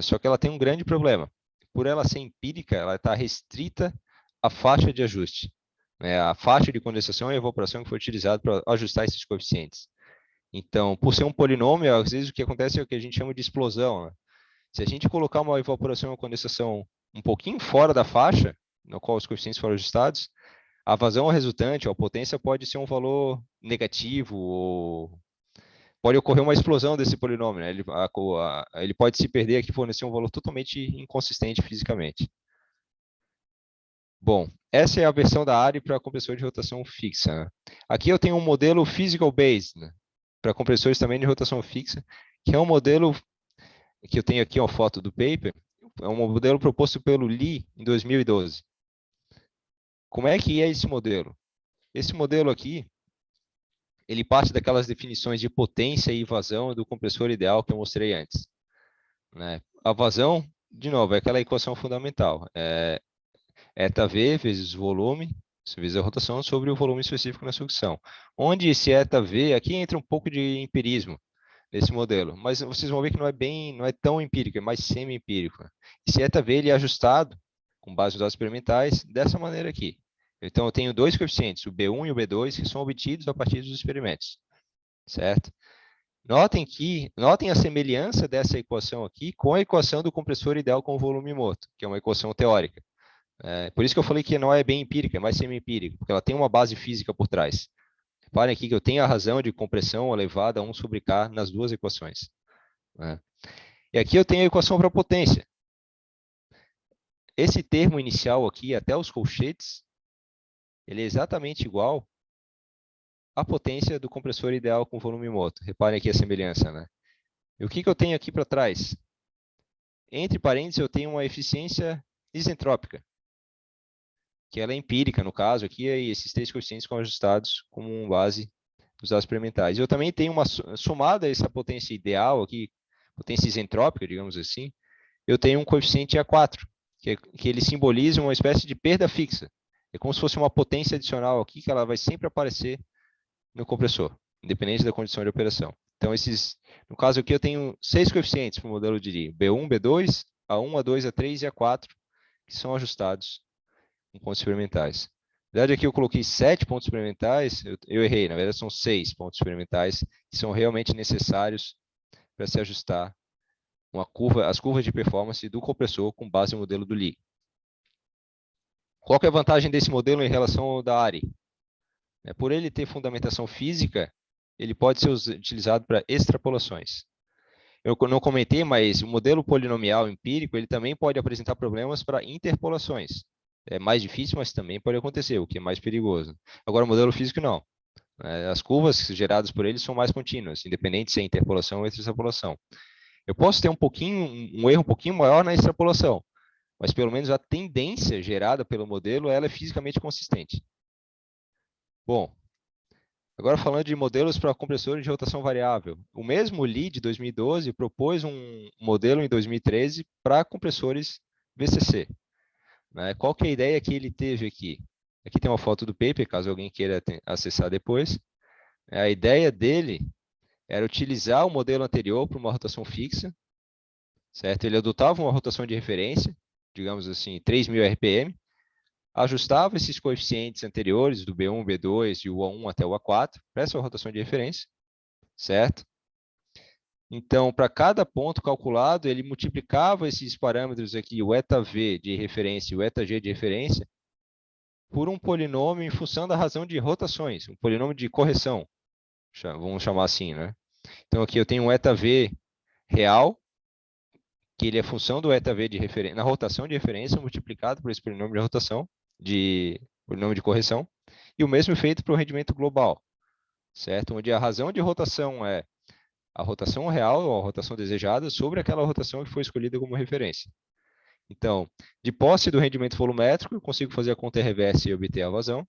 Só que ela tem um grande problema. Por ela ser empírica, ela está restrita à faixa de ajuste, né? A faixa de condensação e evaporação que foi utilizada para ajustar esses coeficientes. Então, por ser um polinômio, às vezes o que acontece é o que a gente chama de explosão, né? Se a gente colocar uma evaporação e uma condensação um pouquinho fora da faixa, no qual os coeficientes foram ajustados, a vazão resultante, ou a potência, pode ser um valor negativo, ou pode ocorrer uma explosão desse polinômio, né? Ele pode se perder aqui e fornecer um valor totalmente inconsistente fisicamente. Bom, essa é a versão da ARI para compressor de rotação fixa, né? Aqui eu tenho um modelo physical based, né, para compressores também de rotação fixa, que é um modelo que eu tenho aqui uma foto do paper, é um modelo proposto pelo Lee em 2012. Como é que é esse modelo? Esse modelo aqui, ele parte daquelas definições de potência e vazão do compressor ideal que eu mostrei antes, né? A vazão, de novo, é aquela equação fundamental. Eta V vezes volume, vezes a rotação sobre o volume específico na sucção. Onde esse eta V, aqui entra um pouco de empirismo nesse modelo, mas vocês vão ver que não é tão empírico, é mais semi-empírico, né? Esse eta V ele é ajustado com base nos dados experimentais dessa maneira aqui. Então eu tenho dois coeficientes, o B1 e o B2, que são obtidos a partir dos experimentos, certo? Notem a semelhança dessa equação aqui com a equação do compressor ideal com volume morto, que é uma equação teórica. Por isso que eu falei que não é bem empírica, é mais semi-empírica, porque ela tem uma base física por trás. Reparem aqui que eu tenho a razão de compressão elevada a 1 sobre K nas duas equações, né? E aqui eu tenho a equação para potência. Esse termo inicial aqui, até os colchetes, ele é exatamente igual à potência do compressor ideal com volume morto. Reparem aqui a semelhança, né? E o que eu tenho aqui para trás? Entre parênteses, eu tenho uma eficiência isentrópica, que ela é empírica, no caso, aqui, e esses três coeficientes ficam ajustados como base dos dados experimentais. Eu também tenho uma somada a essa potência ideal aqui, potência isentrópica, digamos assim, eu tenho um coeficiente A4, que ele simboliza uma espécie de perda fixa. É como se fosse uma potência adicional aqui, que ela vai sempre aparecer no compressor, independente da condição de operação. Então, no caso aqui, eu tenho 6 coeficientes para o modelo de Lie, B1, B2, A1, A2, A3 e A4, que são ajustados com pontos experimentais. verdade, aqui eu coloquei 7 pontos experimentais, eu errei, na verdade são 6 pontos experimentais que são realmente necessários para se ajustar as curvas de performance do compressor com base no modelo do Lee. Qual que é a vantagem desse modelo em relação ao da ARI? Por ele ter fundamentação física, ele pode ser utilizado para extrapolações. Eu não comentei, mas o modelo polinomial empírico ele também pode apresentar problemas para interpolações. É mais difícil, mas também pode acontecer, o que é mais perigoso. Agora, o modelo físico não. As curvas geradas por ele são mais contínuas, independente se é interpolação ou extrapolação. Eu posso ter um erro um pouquinho maior na extrapolação, mas pelo menos a tendência gerada pelo modelo ela é fisicamente consistente. Bom, agora falando de modelos para compressores de rotação variável. O mesmo Lee de 2012 propôs um modelo em 2013 para compressores VCC. Qual que é a ideia que ele teve aqui? Aqui tem uma foto do paper, caso alguém queira acessar depois. A ideia dele era utilizar o modelo anterior para uma rotação fixa, certo? Ele adotava uma rotação de referência, digamos assim, 3.000 RPM, ajustava esses coeficientes anteriores, do B1, B2 e o A1 até o A4, para essa rotação de referência, certo? Então, para cada ponto calculado, ele multiplicava esses parâmetros aqui, o eta-V de referência e o eta-G de referência, por um polinômio em função da razão de rotações, um polinômio de correção, vamos chamar assim, né? Então, aqui eu tenho um eta-V real, que ele é função do eta-V de referência, na rotação de referência, multiplicado por esse polinômio de rotação, polinômio de correção, e o mesmo feito para o rendimento global, certo? Onde a razão de rotação é a rotação real ou a rotação desejada sobre aquela rotação que foi escolhida como referência. Então, de posse do rendimento volumétrico, eu consigo fazer a conta reversa e obter a vazão.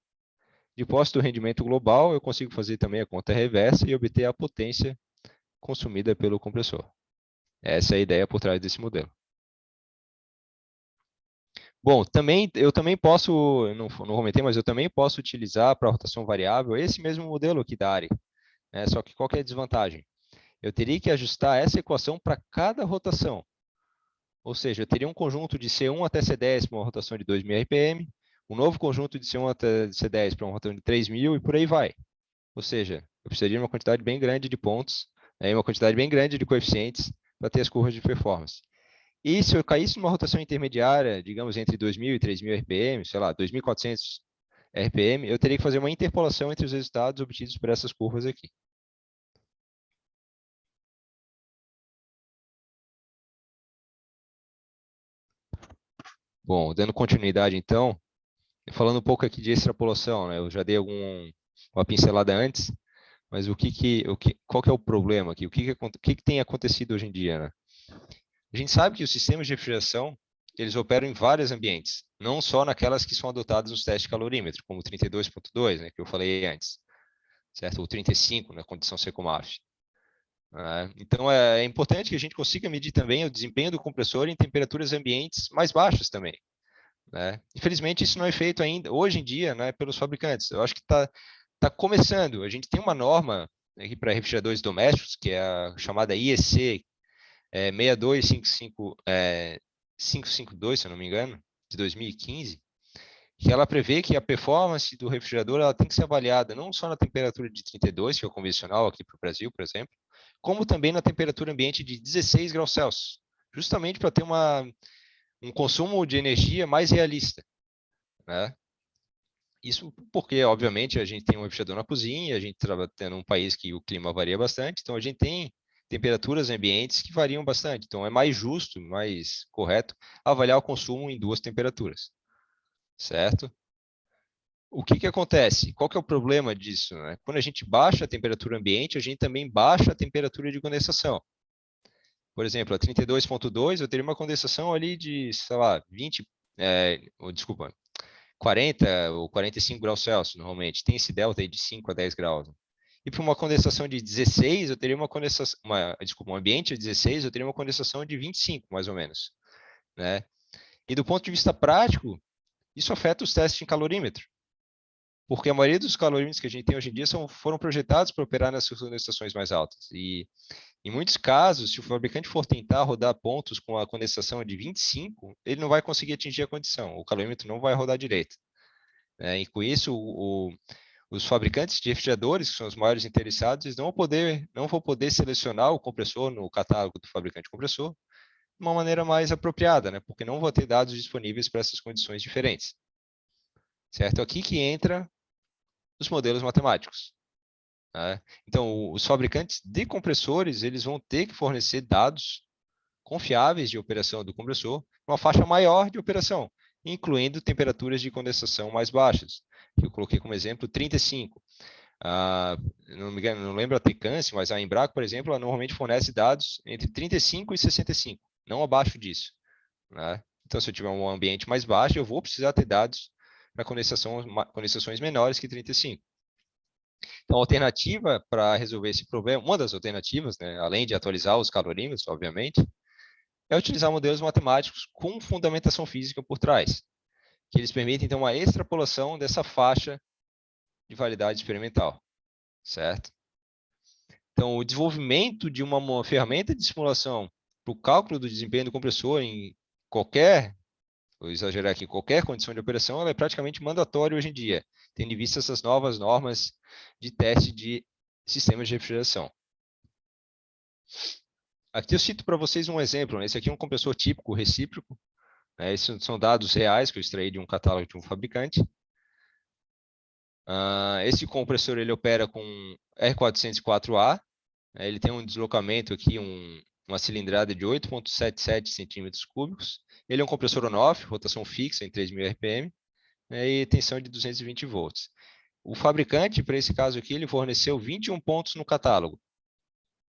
De posse do rendimento global, eu consigo fazer também a conta reversa e obter a potência consumida pelo compressor. Essa é a ideia por trás desse modelo. Bom, eu também posso, não comentei, mas eu também posso utilizar para rotação variável esse mesmo modelo aqui da ARI. Só que qual que é a desvantagem? Eu teria que ajustar essa equação para cada rotação. Ou seja, eu teria um conjunto de C1 até C10 para uma rotação de 2.000 RPM, um novo conjunto de C1 até C10 para uma rotação de 3.000 e por aí vai. Ou seja, eu precisaria de uma quantidade bem grande de pontos, uma quantidade bem grande de coeficientes para ter as curvas de performance. E se eu caísse numa rotação intermediária, digamos entre 2.000 e 3.000 RPM, sei lá, 2.400 RPM, eu teria que fazer uma interpolação entre os resultados obtidos por essas curvas aqui. Bom, dando continuidade então, falando um pouco aqui de extrapolação, né? Eu já dei uma pincelada antes, mas qual que é o problema aqui? O que tem acontecido hoje em dia, né? A gente sabe que os sistemas de refrigeração, eles operam em vários ambientes, não só naquelas que são adotadas nos testes de calorímetro, como o 32.2, né, que eu falei antes, certo? Ou 35 na condição Secomaf. Então, é importante que a gente consiga medir também o desempenho do compressor em temperaturas ambientes mais baixas também. Infelizmente, isso não é feito ainda, hoje em dia, né, pelos fabricantes. Eu acho que está começando. A gente tem uma norma aqui para refrigeradores domésticos, que é a chamada IEC 62552, se eu não me engano, de 2015, que ela prevê que a performance do refrigerador ela tem que ser avaliada não só na temperatura de 32, que é o convencional aqui para o Brasil, por exemplo, como também na temperatura ambiente de 16 graus Celsius, justamente para ter um consumo de energia mais realista, né? Isso porque, obviamente, a gente tem um refrigerador na cozinha, a gente está num país que o clima varia bastante, então a gente tem temperaturas ambientes que variam bastante. Então, é mais justo, mais correto avaliar o consumo em duas temperaturas, certo? O que acontece? Qual que é o problema disso, né? Quando a gente baixa a temperatura ambiente, a gente também baixa a temperatura de condensação. Por exemplo, a 32.2, eu teria uma condensação ali de, sei lá, 40 ou 45 graus Celsius, normalmente. Tem esse delta aí de 5 a 10 graus. E para uma condensação de 16, eu teria um ambiente de 16, eu teria uma condensação de 25, mais ou menos. Né? E do ponto de vista prático, isso afeta os testes em calorímetro. Porque a maioria dos calorímetros que a gente tem hoje em dia foram projetados para operar nessas condensações mais altas. E em muitos casos, se o fabricante for tentar rodar pontos com a condensação de 25, ele não vai conseguir atingir a condição. O calorímetro não vai rodar direito. né? E com isso, os fabricantes de refrigeradores, que são os maiores interessados, eles não vão poder selecionar o compressor no catálogo do fabricante compressor de uma maneira mais apropriada, né? Porque não vão ter dados disponíveis para essas condições diferentes. Certo? Aqui que entra os modelos matemáticos. Né? Então, os fabricantes de compressores, eles vão ter que fornecer dados confiáveis de operação do compressor, uma faixa maior de operação, incluindo temperaturas de condensação mais baixas, que eu coloquei como exemplo 35. Não me engano, não lembro a Tecance, mas a Embraco, por exemplo, ela normalmente fornece dados entre 35 e 65, não abaixo disso. Né? Então, se eu tiver um ambiente mais baixo, eu vou precisar ter dados para condensações menores que 35. Então, a alternativa para resolver esse problema, uma das alternativas, né, além de atualizar os calorímetros, obviamente, é utilizar modelos matemáticos com fundamentação física por trás, que eles permitem, então, uma extrapolação dessa faixa de validade experimental, certo? Então, o desenvolvimento de uma ferramenta de simulação para o cálculo do desempenho do compressor em qualquer, vou exagerar aqui, qualquer condição de operação, ela é praticamente mandatória hoje em dia, tendo em vista essas novas normas de teste de sistemas de refrigeração. Aqui eu cito para vocês um exemplo, né? Esse aqui é um compressor típico recíproco, né? Esses são dados reais que eu extraí de um catálogo de um fabricante. Esse compressor ele opera com R404A, né? Ele tem um deslocamento aqui, uma cilindrada de 8,77 centímetros cúbicos. Ele é um compressor on-off, rotação fixa em 3.000 RPM, né? E tensão de 220 volts. O fabricante, para esse caso aqui, ele forneceu 21 pontos no catálogo,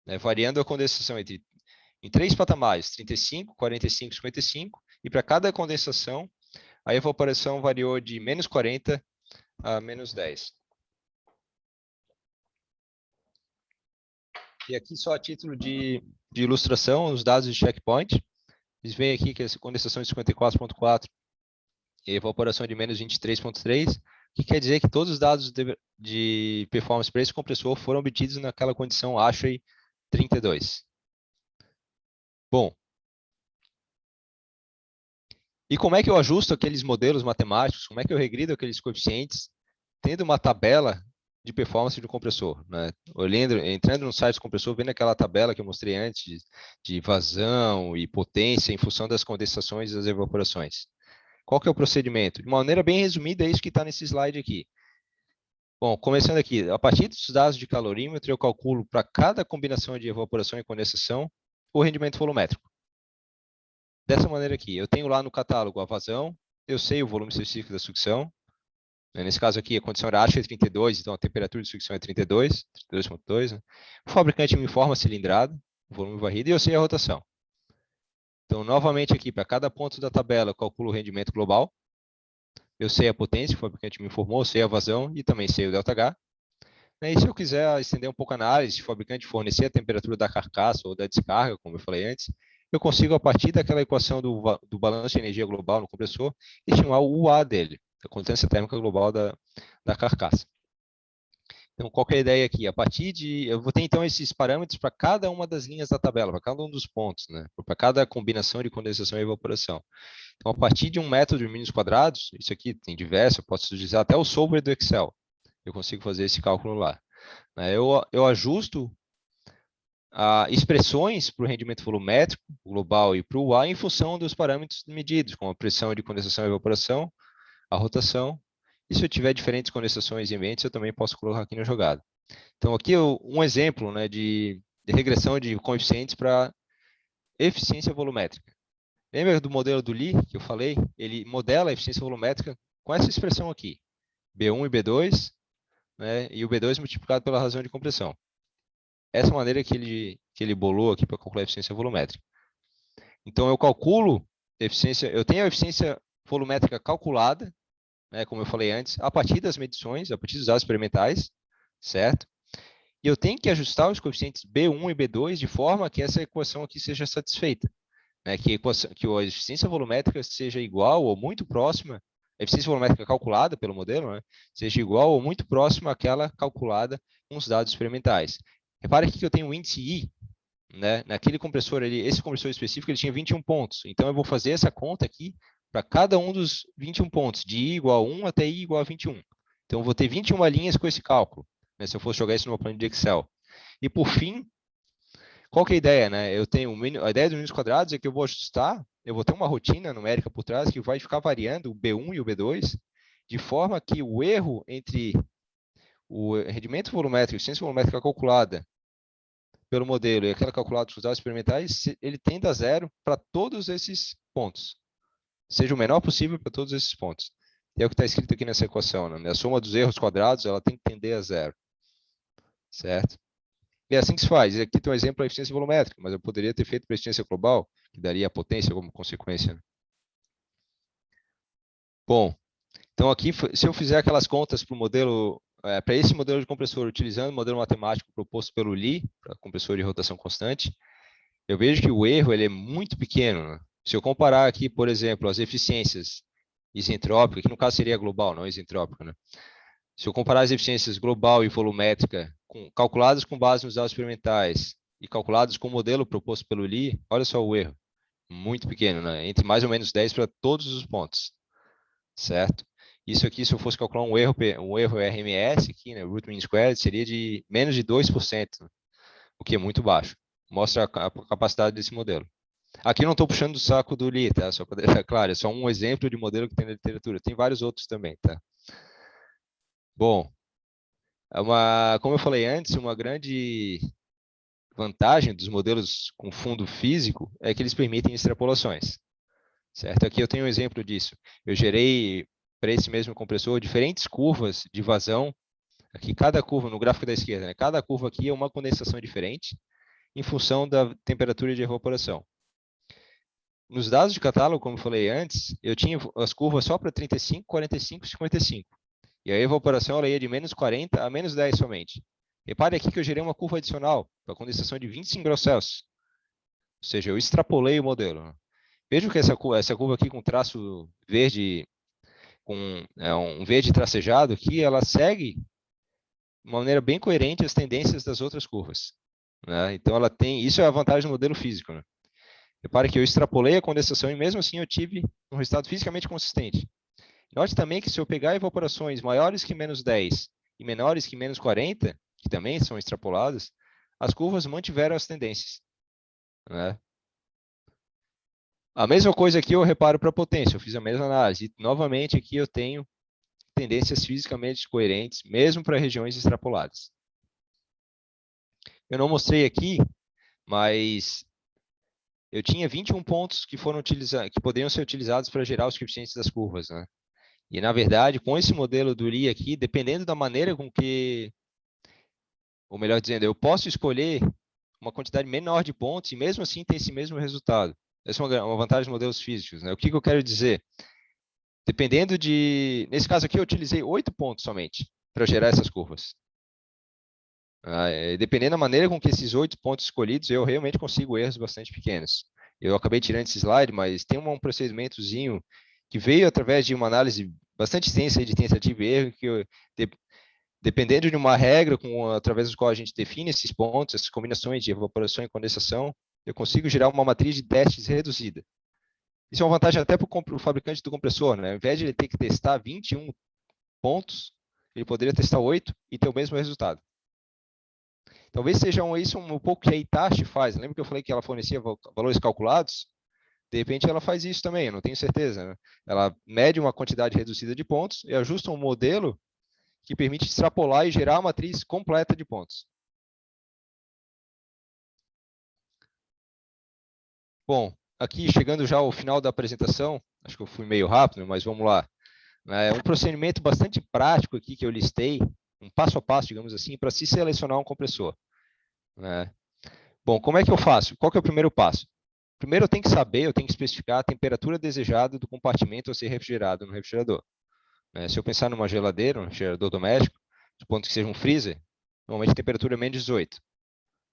né? Variando a condensação em 3 patamares, 35, 45, 55, e para cada condensação, a evaporação variou de menos 40 a menos 10. E aqui só a título de ilustração, os dados de checkpoint. Vocês veem aqui que essa condensação de 54,4 e evaporação de menos 23,3, que quer dizer que todos os dados de performance para esse compressor foram obtidos naquela condição ASHRAE 32. Bom, e como é que eu ajusto aqueles modelos matemáticos? Como é que eu regrido aqueles coeficientes tendo uma tabela de performance do compressor? Né? Entrando no site do compressor, vendo aquela tabela que eu mostrei antes de vazão e potência em função das condensações e das evaporações. Qual que é o procedimento? De uma maneira bem resumida, é isso que está nesse slide aqui. Bom, começando aqui, a partir dos dados de calorímetro, eu calculo para cada combinação de evaporação e condensação o rendimento volumétrico. Dessa maneira aqui, eu tenho lá no catálogo a vazão, eu sei o volume específico da sucção, né? Nesse caso aqui a condição era ASHRAE 32, então a temperatura de sucção é 32, 32,2, né? O fabricante me informa a cilindrada, o volume varrido, e eu sei a rotação. Então, novamente aqui, para cada ponto da tabela, eu calculo o rendimento global, eu sei a potência que o fabricante me informou, eu sei a vazão e também sei o ΔH. E se eu quiser estender um pouco a análise, se o fabricante fornecer a temperatura da carcaça ou da descarga, como eu falei antes, eu consigo, a partir daquela equação do balanço de energia global no compressor, estimar o UA dele, a constância térmica global da carcaça. Então, qual que é a ideia aqui? Eu vou ter, então, esses parâmetros para cada uma das linhas da tabela, para cada um dos pontos, né? Para cada combinação de condensação e evaporação. Então, a partir de um método de mínimos quadrados, isso aqui tem diversos, eu posso utilizar até o solver do Excel. Eu consigo fazer esse cálculo lá. Eu ajusto expressões para o rendimento volumétrico global e para o UA em função dos parâmetros medidos, como a pressão de condensação e evaporação, a rotação, e se eu tiver diferentes condensações em ambientes, eu também posso colocar aqui na jogada. Então, aqui um exemplo, né, de regressão de coeficientes para eficiência volumétrica. Lembra do modelo do Lee, que eu falei? Ele modela a eficiência volumétrica com essa expressão aqui, B1 e B2, né, e o B2 multiplicado pela razão de compressão. Essa maneira que ele bolou aqui para calcular a eficiência volumétrica. Então, eu calculo eu tenho a eficiência volumétrica calculada, né, como eu falei antes, a partir das medições, a partir dos dados experimentais, certo? E eu tenho que ajustar os coeficientes B1 e B2 de forma que essa equação aqui seja satisfeita, né, que a eficiência volumétrica seja igual ou muito próxima, a eficiência volumétrica calculada pelo modelo, né, seja igual ou muito próxima àquela calculada com os dados experimentais. Repare aqui que eu tenho o índice I, né, naquele compressor, esse compressor específico, ele tinha 21 pontos. Então, eu vou fazer essa conta aqui para cada um dos 21 pontos, de I igual a 1 até I igual a 21. Então, eu vou ter 21 linhas com esse cálculo, né, se eu fosse jogar isso numa planilha de Excel. E, por fim, qual que é a ideia? Né? Eu tenho a ideia dos mínimos quadrados é que eu vou ajustar, eu vou ter uma rotina numérica por trás que vai ficar variando o B1 e o B2, de forma que o erro entre o rendimento volumétrico e a eficiência volumétrica calculada pelo modelo e aquela calculada dos resultados experimentais, ele tenda a zero para todos esses pontos. Seja o menor possível para todos esses pontos. E é o que está escrito aqui nessa equação. Né? A soma dos erros quadrados ela tem que tender a zero. Certo? E é assim que se faz. E aqui tem um exemplo da eficiência volumétrica, mas eu poderia ter feito para a eficiência global, que daria a potência como consequência. Né? Bom, então aqui, se eu fizer aquelas contas para o modelo, para esse modelo de compressor, utilizando o modelo matemático proposto pelo Lee, para compressor de rotação constante, eu vejo que o erro ele é muito pequeno. Né? Se eu comparar aqui, por exemplo, as eficiências isentrópicas, que no caso seria global, não isentrópica, né? Se eu comparar as eficiências global e volumétrica calculadas com base nos dados experimentais e calculadas com o modelo proposto pelo Lee, olha só o erro, muito pequeno, né? Entre mais ou menos 10 para todos os pontos, certo? Isso aqui, se eu fosse calcular um erro RMS aqui, né, root mean squared, seria de menos de 2%, né? O que é muito baixo. Mostra a capacidade desse modelo. Aqui não estou puxando o saco do Lee, tá? Só para deixar claro, é só um exemplo de modelo que tem na literatura. Tem vários outros também, tá? Bom, como eu falei antes, uma grande vantagem dos modelos com fundo físico é que eles permitem extrapolações, certo? Aqui eu tenho um exemplo disso. Eu gerei para esse mesmo compressor diferentes curvas de vazão. Aqui cada curva, no gráfico da esquerda, né? Cada curva aqui é uma condensação diferente em função da temperatura de evaporação. Nos dados de catálogo, como eu falei antes, eu tinha as curvas só para 35, 45 e 55. E a evaporação ela ia de menos 40 a menos 10 somente. Repare aqui que eu gerei uma curva adicional para condensação de 25 graus Celsius. Ou seja, eu extrapolei o modelo. Veja que essa curva aqui com traço verde, com um verde tracejado aqui, ela segue de uma maneira bem coerente as tendências das outras curvas. Né? Então, ela tem. Isso é a vantagem do modelo físico. Né? Repare que eu extrapolei a condensação e mesmo assim eu tive um resultado fisicamente consistente. Note também que se eu pegar evaporações maiores que menos 10 e menores que menos 40, que também são extrapoladas, as curvas mantiveram as tendências. Né? A mesma coisa aqui eu reparo para a potência, eu fiz a mesma análise. E, novamente, aqui eu tenho tendências fisicamente coerentes, mesmo para regiões extrapoladas. Eu não mostrei aqui, mas eu tinha 21 pontos que poderiam ser utilizados para gerar os coeficientes das curvas. Né? E, na verdade, com esse modelo do Lee aqui, dependendo da maneira com que, ou melhor dizendo, eu posso escolher uma quantidade menor de pontos e mesmo assim ter esse mesmo resultado. Essa é uma vantagem dos modelos físicos. Né? O que eu quero dizer? Dependendo de... Nesse caso aqui, eu utilizei 8 pontos somente para gerar essas curvas. Dependendo da maneira com que esses 8 pontos escolhidos, eu realmente consigo erros bastante pequenos. Eu acabei tirando esse slide, mas tem um procedimentozinho que veio através de uma análise bastante extensa de tentativa e erro, que dependendo de uma regra através do qual a gente define esses pontos, essas combinações de evaporação e condensação, eu consigo gerar uma matriz de testes reduzida. Isso é uma vantagem até para o fabricante do compressor, né? Ao invés de ele ter que testar 21 pontos, ele poderia testar 8 e ter o mesmo resultado. Talvez seja isso um pouco que a Hitachi faz. Lembra que eu falei que ela fornecia valores calculados? De repente ela faz isso também, eu não tenho certeza. Né? Ela mede uma quantidade reduzida de pontos e ajusta um modelo que permite extrapolar e gerar uma matriz completa de pontos. Bom, aqui chegando já ao final da apresentação, acho que eu fui meio rápido, mas vamos lá. É um procedimento bastante prático aqui que eu listei, um passo a passo, digamos assim, para se selecionar um compressor. Né? Bom, como é que eu faço? Qual que é o primeiro passo? Primeiro eu tenho que saber, eu tenho que especificar a temperatura desejada do compartimento a ser refrigerado no refrigerador. Se eu pensar numa geladeira, um refrigerador doméstico, supondo que seja um freezer, normalmente a temperatura é menos 18.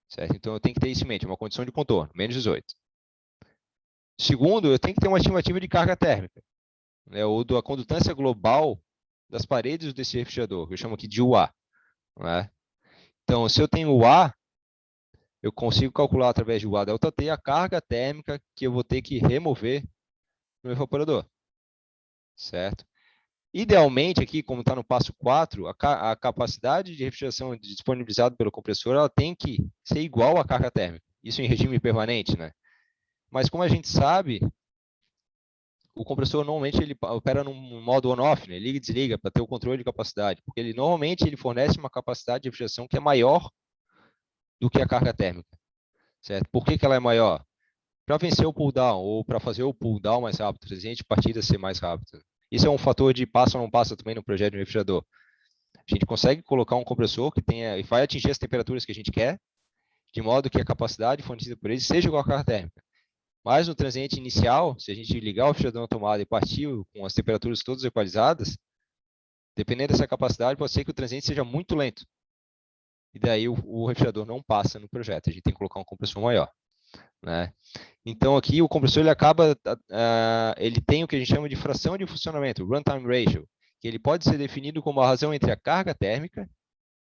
Certo? Então eu tenho que ter isso em mente, uma condição de contorno, menos 18. Segundo, eu tenho que ter uma estimativa de carga térmica, ou da condutância global das paredes desse refrigerador, que eu chamo aqui de UA. Né? Então, se eu tenho UA, eu consigo calcular através de UA ΔT a carga térmica que eu vou ter que remover no evaporador. certo? Idealmente, aqui, como está no passo 4, a capacidade de refrigeração disponibilizada pelo compressor ela tem que ser igual à carga térmica. Isso em regime permanente, né? Mas como a gente sabe, o compressor normalmente ele opera num modo on-off, né? Liga e desliga para ter o controle de capacidade, porque ele normalmente ele fornece uma capacidade de refrigeração que é maior do que a carga térmica, certo? Por que ela é maior? Para vencer o pull down ou para fazer o pull down mais rápido, a gente partida ser mais rápido. Isso é um fator de passa ou não passa também no projeto de refrigerador. A gente consegue colocar um compressor que tenha e vai atingir as temperaturas que a gente quer, de modo que a capacidade fornecida por ele seja igual à carga térmica. Mas no transiente inicial, se a gente ligar o refrigerador na tomada e partir com as temperaturas todas equalizadas, dependendo dessa capacidade, pode ser que o transiente seja muito lento. E daí o refrigerador não passa no projeto. A gente tem que colocar um compressor maior, né? Então aqui o compressor ele acaba, ele tem o que a gente chama de fração de funcionamento, runtime ratio, que ele pode ser definido como a razão entre a carga térmica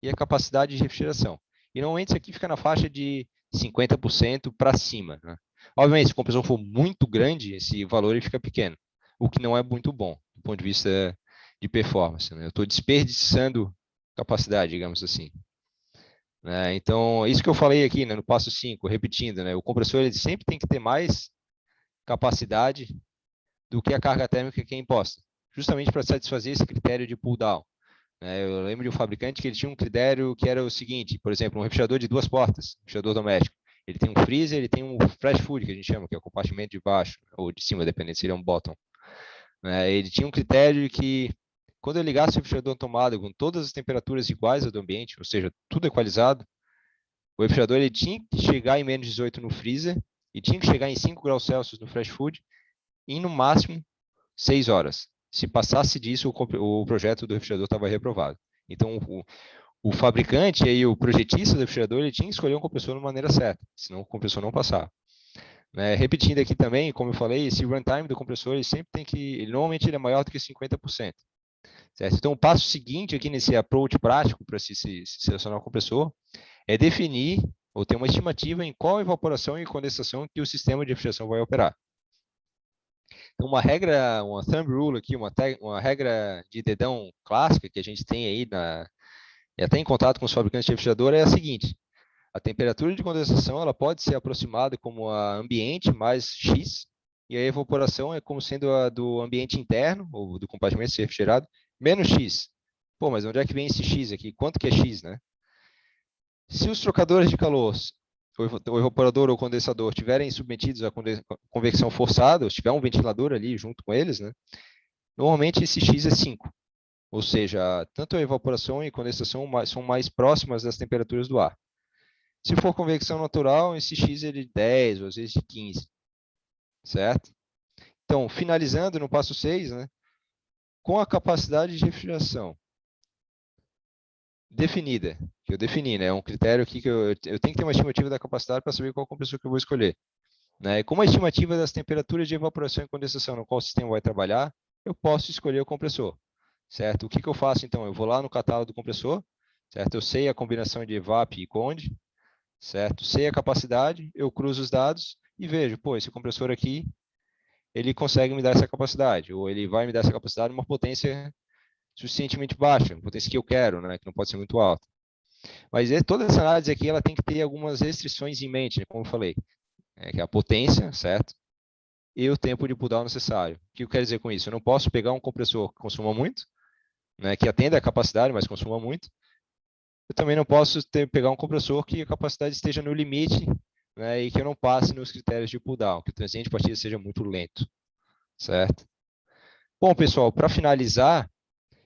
e a capacidade de refrigeração. E normalmente isso aqui fica na faixa de 50% para cima, né? Obviamente, se o compressor for muito grande, esse valor ele fica pequeno, o que não é muito bom do ponto de vista de performance, né? Eu estou desperdiçando capacidade, digamos assim, né? Então, isso que eu falei aqui, né, no passo 5, repetindo, né, o compressor ele sempre tem que ter mais capacidade do que a carga térmica que é imposta, justamente para satisfazer esse critério de pull down. Eu lembro de um fabricante que ele tinha um critério que era o seguinte, por exemplo, um refrigerador de 2 portas, refrigerador doméstico. Ele tem um freezer, ele tem um fresh food, que a gente chama, que é o compartimento de baixo, ou de cima, dependendo se ele é um bottom. Ele tinha um critério de que, quando eu ligasse o refrigerador na tomada com todas as temperaturas iguais ao do ambiente, ou seja, tudo equalizado, o refrigerador ele tinha que chegar em menos 18 no freezer e tinha que chegar em 5 graus Celsius no fresh food em, no máximo, 6 horas. Se passasse disso, o projeto do refrigerador estava reprovado. Então, o fabricante e o projetista do refrigerador ele tinha que escolher um compressor de maneira certa, senão o compressor não passava. Repetindo aqui também, como eu falei, esse runtime do compressor ele sempre tem que, normalmente ele é maior do que 50%. Certo? Então, o passo seguinte aqui nesse approach prático para se selecionar o compressor é definir ou ter uma estimativa em qual evaporação e condensação que o sistema de refrigeração vai operar. Então, uma regra, uma thumb rule aqui, uma regra de dedão clássica que a gente tem aí e até em contato com os fabricantes de refrigerador é a seguinte: a temperatura de condensação ela pode ser aproximada como a ambiente mais X, e a evaporação é como sendo a do ambiente interno, ou do compartimento ser refrigerado, menos X. Pô, mas onde é que vem esse X aqui? Quanto que é X, né? Se os trocadores de calor, o evaporador ou o condensador, estiverem submetidos à convecção forçada, ou se tiver um ventilador ali junto com eles, né? Normalmente esse X é 5. Ou seja, tanto a evaporação e a condensação são mais próximas das temperaturas do ar. Se for convecção natural, esse X é de 10, ou às vezes de 15, certo? Então, finalizando no passo 6, né, com a capacidade de refrigeração definida, que eu defini, né, é um critério aqui que eu tenho que ter uma estimativa da capacidade para saber qual compressor que eu vou escolher. Né? Com a estimativa das temperaturas de evaporação e condensação no qual o sistema vai trabalhar, eu posso escolher o compressor, certo? O que eu faço, então? Eu vou lá no catálogo do compressor, certo? Eu sei a combinação de evap e conde, certo? Sei a capacidade, eu cruzo os dados e vejo, pô, esse compressor aqui, ele consegue me dar essa capacidade, ou ele vai me dar essa capacidade numa potência suficientemente baixa, uma potência que eu quero, né, que não pode ser muito alta. Mas toda essa análise aqui, ela tem que ter algumas restrições em mente, né, como eu falei, que é a potência, certo? E o tempo de pull down necessário. O que eu quero dizer com isso? Eu não posso pegar um compressor que consuma muito, né, que atenda a capacidade, mas consuma muito. Eu também não posso pegar um compressor que a capacidade esteja no limite, né, e que eu não passe nos critérios de pull down, que o transiente de partida seja muito lento, certo? Bom, pessoal, para finalizar,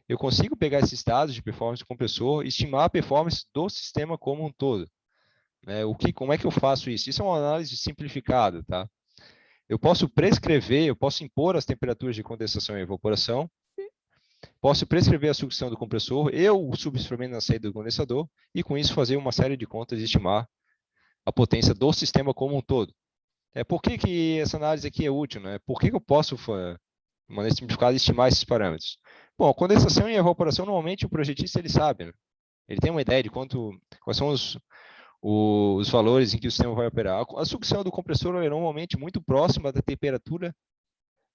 eu consigo pegar esses dados de performance do compressor e estimar a performance do sistema como um todo. Né? Como é que eu faço isso? Isso é uma análise simplificada, tá? Eu posso prescrever, eu posso impor as temperaturas de condensação e evaporação, posso prescrever a sucção do compressor e o subinstrumento na saída do condensador, e com isso fazer uma série de contas e estimar a potência do sistema como um todo. Por que essa análise aqui é útil? Né? Por que eu posso, de maneira simplificada, estimar esses parâmetros? Bom, a condensação e a evaporação, normalmente o projetista ele sabe, né? Ele tem uma ideia de quais são os valores em que o sistema vai operar. A sucção do compressor é normalmente muito próxima da temperatura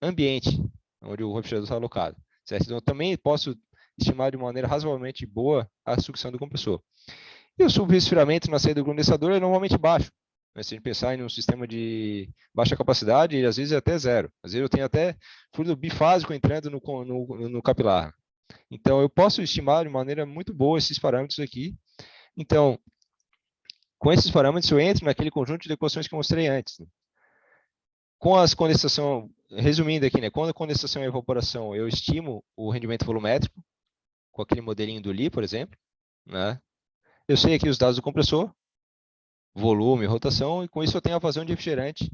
ambiente, onde o refrigerador está alocado. Certo? Então, eu também posso estimar de maneira razoavelmente boa a sucção do compressor. E o subresfriamento na saída do condensador é normalmente baixo. Né? Se a gente pensar em um sistema de baixa capacidade, às vezes é até zero. Às vezes eu tenho até fluido bifásico entrando no capilar. Então, eu posso estimar de maneira muito boa esses parâmetros aqui. Então, com esses parâmetros, eu entro naquele conjunto de equações que eu mostrei antes. Né? Com as condensação, resumindo aqui, né? Com a condensação e evaporação, eu estimo o rendimento volumétrico, com aquele modelinho do Lee, por exemplo. Né? Eu sei aqui os dados do compressor, volume, rotação, e com isso eu tenho a vazão de refrigerante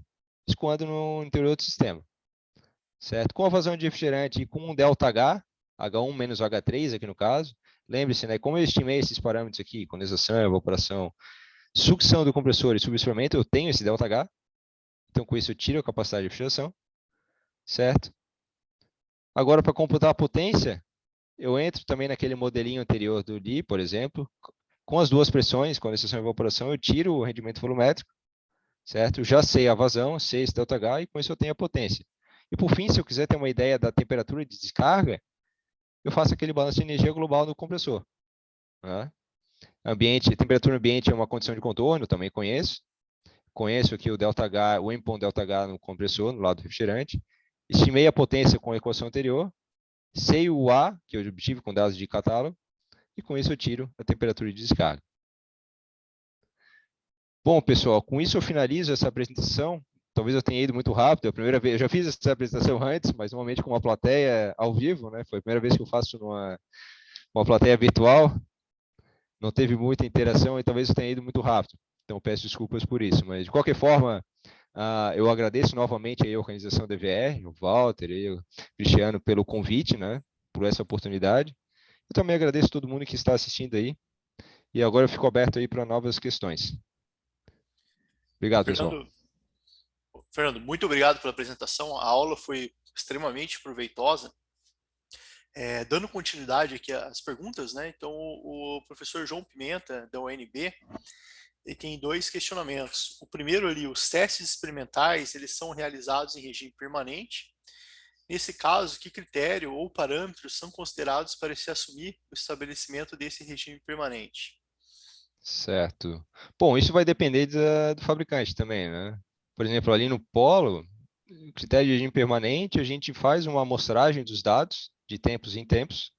escoando no interior do sistema. Certo? Com a vazão de refrigerante e com um ΔH, H1 menos H3 aqui no caso, lembre-se, né, como eu estimei esses parâmetros aqui, condensação, evaporação, sucção do compressor e subesfriamento, eu tenho esse ΔH, então com isso eu tiro a capacidade de refrigeração, certo? Agora, para computar a potência, eu entro também naquele modelinho anterior do Lee, por exemplo, com as duas pressões, condensação e evaporação, eu tiro o rendimento volumétrico, certo? Já sei a vazão, sei esse ΔH, e com isso eu tenho a potência. E por fim, se eu quiser ter uma ideia da temperatura de descarga, eu faço aquele balanço de energia global no compressor. Né? Temperatura ambiente é uma condição de contorno, também conheço. Conheço aqui o ΔH, o endpoint ΔH no compressor, no lado do refrigerante. Estimei a potência com a equação anterior. Sei o A, que eu obtive com dados de catálogo. E com isso eu tiro a temperatura de descarga. Bom, pessoal, com isso eu finalizo essa apresentação. Talvez eu tenha ido muito rápido. É a primeira vez, eu já fiz essa apresentação antes, mas normalmente com uma plateia ao vivo, né? Foi a primeira vez que eu faço uma plateia virtual. Não teve muita interação e talvez eu tenha ido muito rápido. Então peço desculpas por isso. Mas de qualquer forma, eu agradeço novamente a organização da EVR, o Walter e o Cristiano pelo convite, né? Por essa oportunidade. Eu também agradeço todo mundo que está assistindo aí. E agora eu fico aberto aí para novas questões. Obrigado, pessoal. Fernando, muito obrigado pela apresentação. A aula foi extremamente proveitosa. Dando continuidade aqui às perguntas, né? Então, o professor João Pimenta, da UNB, ele tem dois questionamentos. O primeiro ali, os testes experimentais, eles são realizados em regime permanente. Nesse caso, que critério ou parâmetros são considerados para se assumir o estabelecimento desse regime permanente? Certo. Bom, isso vai depender do fabricante também, né? Por exemplo, ali no Polo, critério de regime permanente, a gente faz uma amostragem dos dados de tempos em tempos,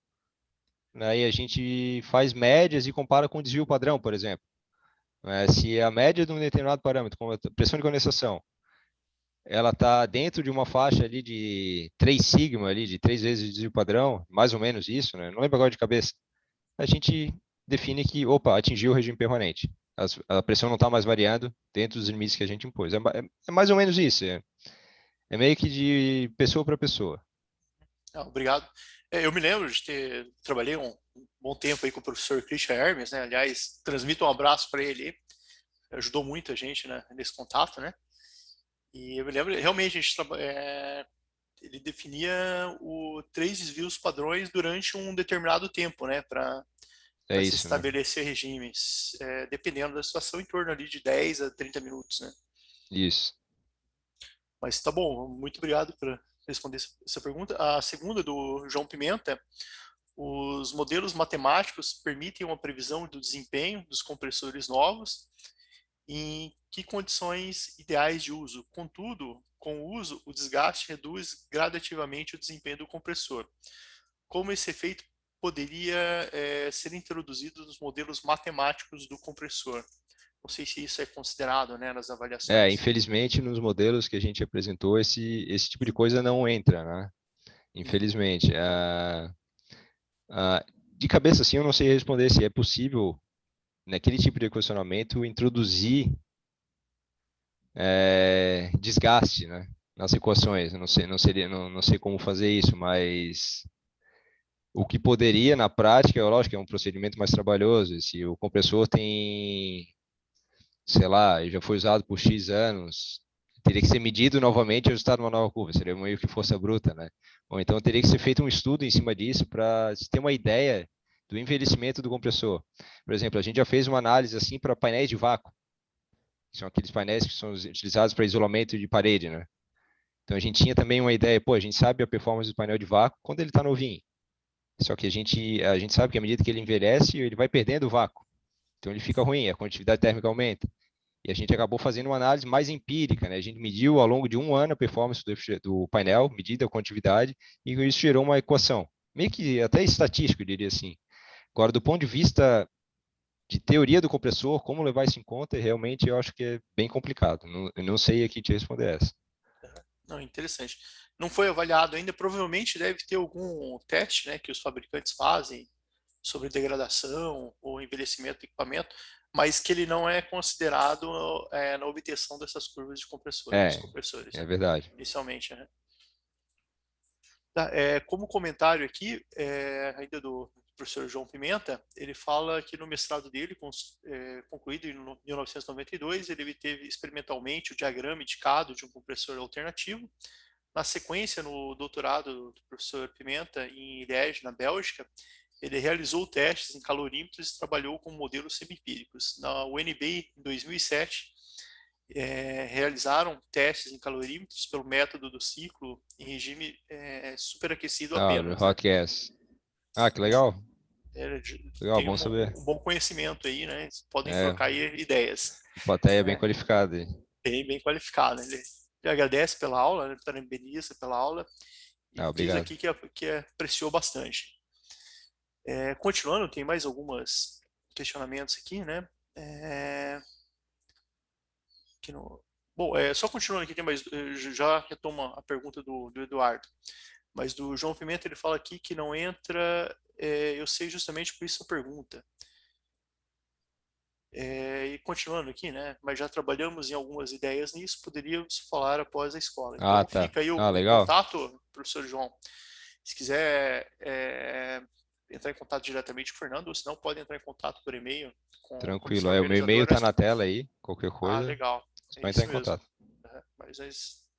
né? E a gente faz médias e compara com o desvio padrão, por exemplo. Se a média de um determinado parâmetro, como a pressão de condensação, ela está dentro de uma faixa ali de 3 sigma, ali, de 3 vezes o desvio padrão, mais ou menos isso, né? Não lembro agora de cabeça. A gente define que, opa, atingiu o regime permanente. A pressão não está mais variando dentro dos limites que a gente impôs. É mais ou menos isso. É meio que de pessoa para pessoa. Obrigado. Eu me lembro de trabalhei um bom tempo aí com o professor Christian Hermes, né? Aliás, transmito um abraço para ele. Ajudou muito a gente, né, nesse contato, né? E eu me lembro, realmente, ele definia três desvios padrões durante um determinado tempo, né, para É se isso, né? estabelecer regimes, dependendo da situação, em torno ali de 10 a 30 minutos, né? Isso. Mas tá bom, muito obrigado por responder essa pergunta. A segunda do João Pimenta: os modelos matemáticos permitem uma previsão do desempenho dos compressores novos em que condições ideais de uso. Contudo, com o uso, o desgaste reduz gradativamente o desempenho do compressor. Como esse efeito poderia ser introduzido nos modelos matemáticos do compressor? Não sei se isso é considerado, né, nas avaliações. Infelizmente, nos modelos que a gente apresentou, esse tipo de coisa não entra, né? Infelizmente. De cabeça, assim, eu não sei responder se é possível, naquele tipo de equacionamento, introduzir desgaste, né, nas equações. Eu não sei como fazer isso, mas o que poderia, na prática, lógico, é um procedimento mais trabalhoso. Se o compressor tem, sei lá, já foi usado por X anos, teria que ser medido novamente e ajustado uma nova curva, seria meio que força bruta, né? Ou então teria que ser feito um estudo em cima disso para se ter uma ideia do envelhecimento do compressor. Por exemplo, a gente já fez uma análise assim para painéis de vácuo, que são aqueles painéis que são utilizados para isolamento de parede, né? Então a gente tinha também uma ideia, pô, a gente sabe a performance do painel de vácuo quando ele está novinho. Só que a gente sabe que à medida que ele envelhece, ele vai perdendo o vácuo. Então ele fica ruim, a condutividade térmica aumenta. E a gente acabou fazendo uma análise mais empírica, né? A gente mediu ao longo de um ano a performance do painel, medida a condutividade, e isso gerou uma equação, meio que até estatístico, eu diria assim. Agora, do ponto de vista de teoria do compressor, como levar isso em conta, realmente eu acho que é bem complicado. Eu não sei aqui te responder essa. Não, interessante. Não foi avaliado ainda, provavelmente deve ter algum teste, né, que os fabricantes fazem sobre degradação ou envelhecimento do equipamento, mas que ele não é considerado na obtenção dessas curvas de compressor, dos É, compressores, é né, verdade. inicialmente, né. Tá, como comentário aqui, ainda do professor João Pimenta, ele fala que no mestrado dele, concluído em 1992, ele obteve experimentalmente o diagrama indicado de um compressor alternativo. Na sequência, no doutorado do professor Pimenta, em Liège, na Bélgica, ele realizou testes em calorímetros e trabalhou com modelos semi-empíricos. Na UNB, em 2007, realizaram testes em calorímetros pelo método do ciclo em regime superaquecido Ah, o apenas, né? Rock S. Ah, que legal. Legal, Tem bom saber. um bom conhecimento aí, né? Eles podem É, trocar aí ideias. plateia bem É, qualificada aí. bem qualificado. Ele agradece pela aula, né? Parabeniza pela aula e Ah, diz obrigado. aqui que apreciou bastante. Continuando, tem mais alguns questionamentos aqui, né? É, que no... Bom, só continuando aqui, tem mais, já retoma a pergunta do Eduardo. Mas do João Pimenta ele fala aqui que não entra, eu sei justamente por isso a pergunta. E continuando aqui, né? Mas já trabalhamos em algumas ideias nisso, poderíamos falar após a escola. Ah, Então tá. fica aí Ah, o legal. contato, professor João. Se quiser entrar em contato diretamente com o Fernando, ou se não, pode entrar em contato por e-mail com a Tranquilo. comissão É, o meu e-mail tá organizadora. na tela aí. Qualquer Ah, coisa, legal. É só entrar isso em mesmo. contato. Mas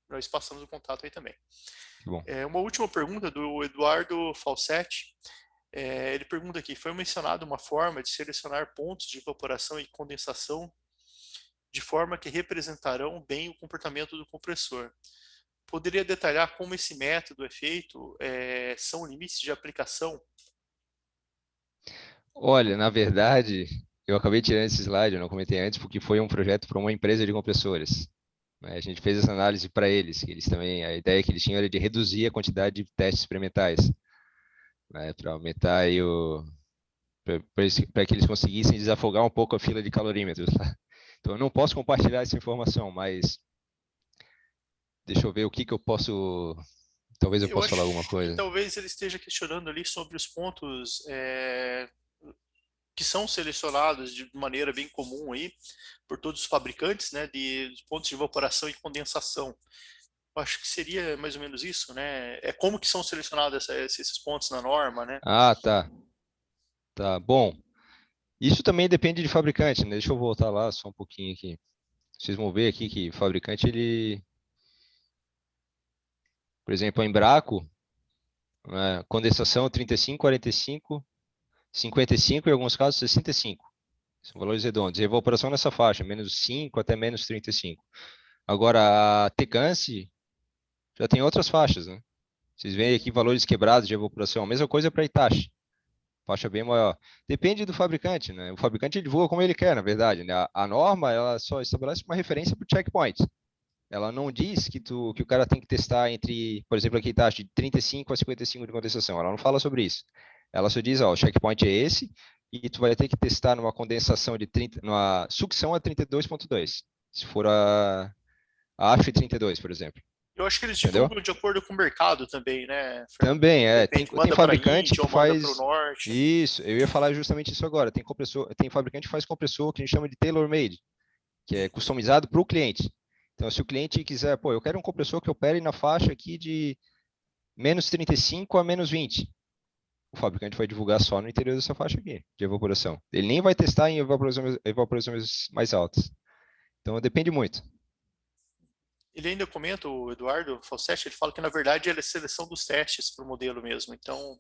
nós passamos o contato aí também. Que bom. Uma última pergunta do Eduardo Falsetti. Ele pergunta aqui: foi mencionada uma forma de selecionar pontos de evaporação e condensação de forma que representarão bem o comportamento do compressor. Poderia detalhar como esse método é feito? São limites de aplicação? Olha, na verdade, eu acabei tirando esse slide, eu não comentei antes, porque foi um projeto para uma empresa de compressores, né? A gente fez essa análise para eles, que eles também, a ideia que eles tinham era de reduzir a quantidade de testes experimentais, né, para aumentar aí para que eles conseguissem desafogar um pouco a fila de calorímetros lá. Então, eu não posso compartilhar essa informação, mas deixa eu ver o que que eu posso. Talvez eu Eu possa falar alguma acho que coisa. talvez ele esteja questionando ali sobre os pontos que são selecionados de maneira bem comum aí por todos os fabricantes, né, de pontos de evaporação e condensação. Eu acho que seria mais ou menos isso, né? É como que são selecionados esses pontos na norma, né? Ah, tá. Tá. Bom, isso também depende de fabricante, né? Deixa eu voltar lá só um pouquinho aqui. Vocês vão ver aqui que o fabricante, ele, por exemplo, a Embraco, né, condensação 35, 45, 55 e em alguns casos 65. São valores redondos. E evaporação nessa faixa, menos 5 até menos 35. Agora, a Tecance já tem outras faixas, né? Vocês veem aqui valores quebrados de evaporação. A mesma coisa para Itachi. Faixa bem maior. Depende do fabricante, né? O fabricante divulga como ele quer, na verdade, né? A norma, ela só estabelece uma referência para o checkpoint. Ela não diz que o cara tem que testar entre, por exemplo, aqui taxa de 35 a 55 de condensação. Ela não fala sobre isso. Ela só diz, ó, o checkpoint é esse e tu vai ter que testar numa condensação de 30, numa sucção a 32,2. Se for a AF 32, por exemplo. Eu acho que eles Entendeu? divulgam de acordo com o mercado também, né, Fernando? Também, é. Tem, Depende, tem manda para a fabricante Índia que ou manda para o faz norte. isso. Eu ia falar justamente isso agora. Tem compressor, tem fabricante que faz compressor que a gente chama de tailor-made, que é customizado para o cliente. Então, se o cliente quiser, pô, eu quero um compressor que opere na faixa aqui de menos 35 a menos 20. O fabricante vai divulgar só no interior dessa faixa aqui, de evaporação. Ele nem vai testar em evaporações mais altas. Então, depende muito. Ele ainda comenta, o Eduardo Falsetti, ele fala que na verdade é a seleção dos testes para o modelo mesmo. Então,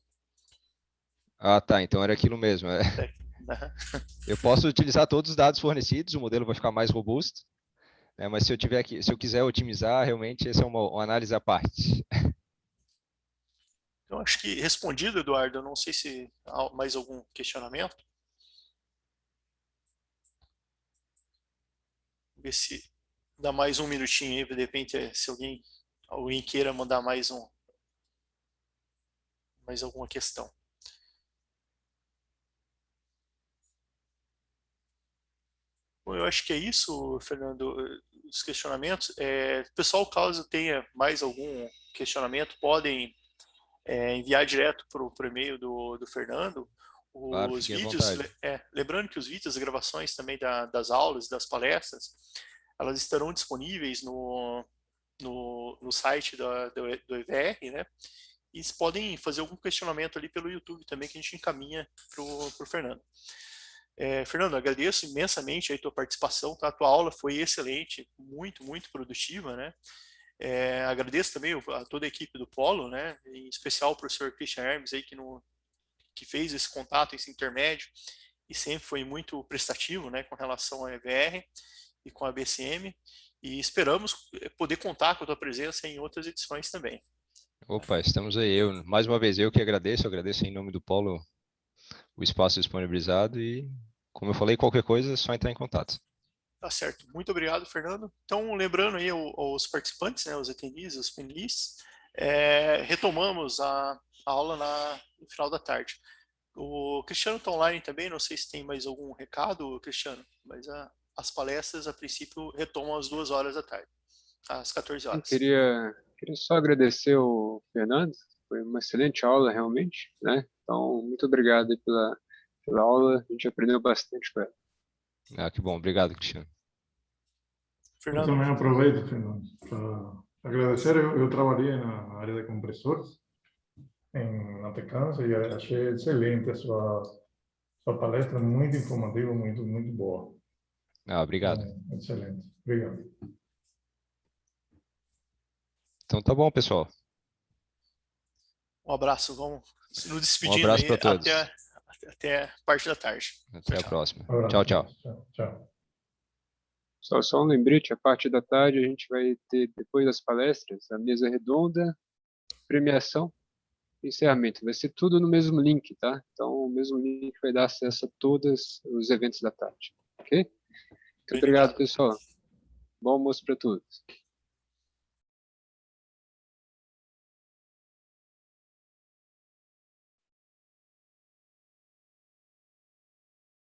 Ah, tá. Então era aquilo mesmo. né? Eu posso utilizar todos os dados fornecidos, o modelo vai ficar mais robusto, Mas se eu quiser otimizar, realmente essa é uma análise à parte. Então, acho que respondido, Eduardo. Eu não sei se há mais algum questionamento. Ver se dá mais um minutinho aí, de repente, se alguém queira mandar mais alguma questão. Bom, eu acho que é isso, Fernando, os questionamentos. Pessoal, caso tenha mais algum questionamento, podem enviar direto para o e-mail do Fernando. Claro, Os fiquem à vídeos, vontade. lembrando que os vídeos, as gravações também das aulas, das palestras, elas estarão disponíveis no site do EVR, né? E vocês podem fazer algum questionamento ali pelo YouTube também, que a gente encaminha para o Fernando. Fernando, agradeço imensamente a tua participação, tá? A tua aula foi excelente, muito, muito produtiva, né? Agradeço também a toda a equipe do Polo, né? Em especial o professor Christian Hermes aí, que fez esse contato, esse intermédio, e sempre foi muito prestativo, né? Com relação ao EVR e com a BCM, e esperamos poder contar com a tua presença em outras edições também. Opa, estamos aí. Mais uma vez, eu que agradeço em nome do Polo o espaço disponibilizado e, como eu falei, qualquer coisa é só entrar em contato. Tá certo. Muito obrigado, Fernando. Então, lembrando aí aos participantes, né, os attendees, os panelistas, retomamos a aula no final da tarde. O Cristiano está online também, não sei se tem mais algum recado, Cristiano, mas as palestras, a princípio, retomam às 2 horas da tarde, às 14 Eu horas. queria só agradecer o Fernando, foi uma excelente aula realmente, né? Então, muito obrigado aí pela aula, a gente aprendeu bastante com ela. Ah, que bom. Obrigado, Cristiano. Eu Fernando, também aproveito, Fernando, para agradecer. Eu trabalhei na área de compressores na Tecans e achei excelente sua palestra, muito informativa, muito, muito boa. Ah, obrigado. Excelente. Obrigado. Então tá bom, pessoal. um abraço, vamos nos Um despedindo abraço aí para todos. até a parte da tarde. Até Tchau, a tchau. próxima. Abraço. Tchau, tchau. Tchau, tchau. Só um lembrete, a parte da tarde a gente vai ter, depois das palestras, a mesa redonda, premiação e encerramento. Vai ser tudo no mesmo link, tá? Então, o mesmo link vai dar acesso a todos os eventos da tarde, ok? Muito Bem obrigado, lembrado. pessoal. Bom almoço para todos.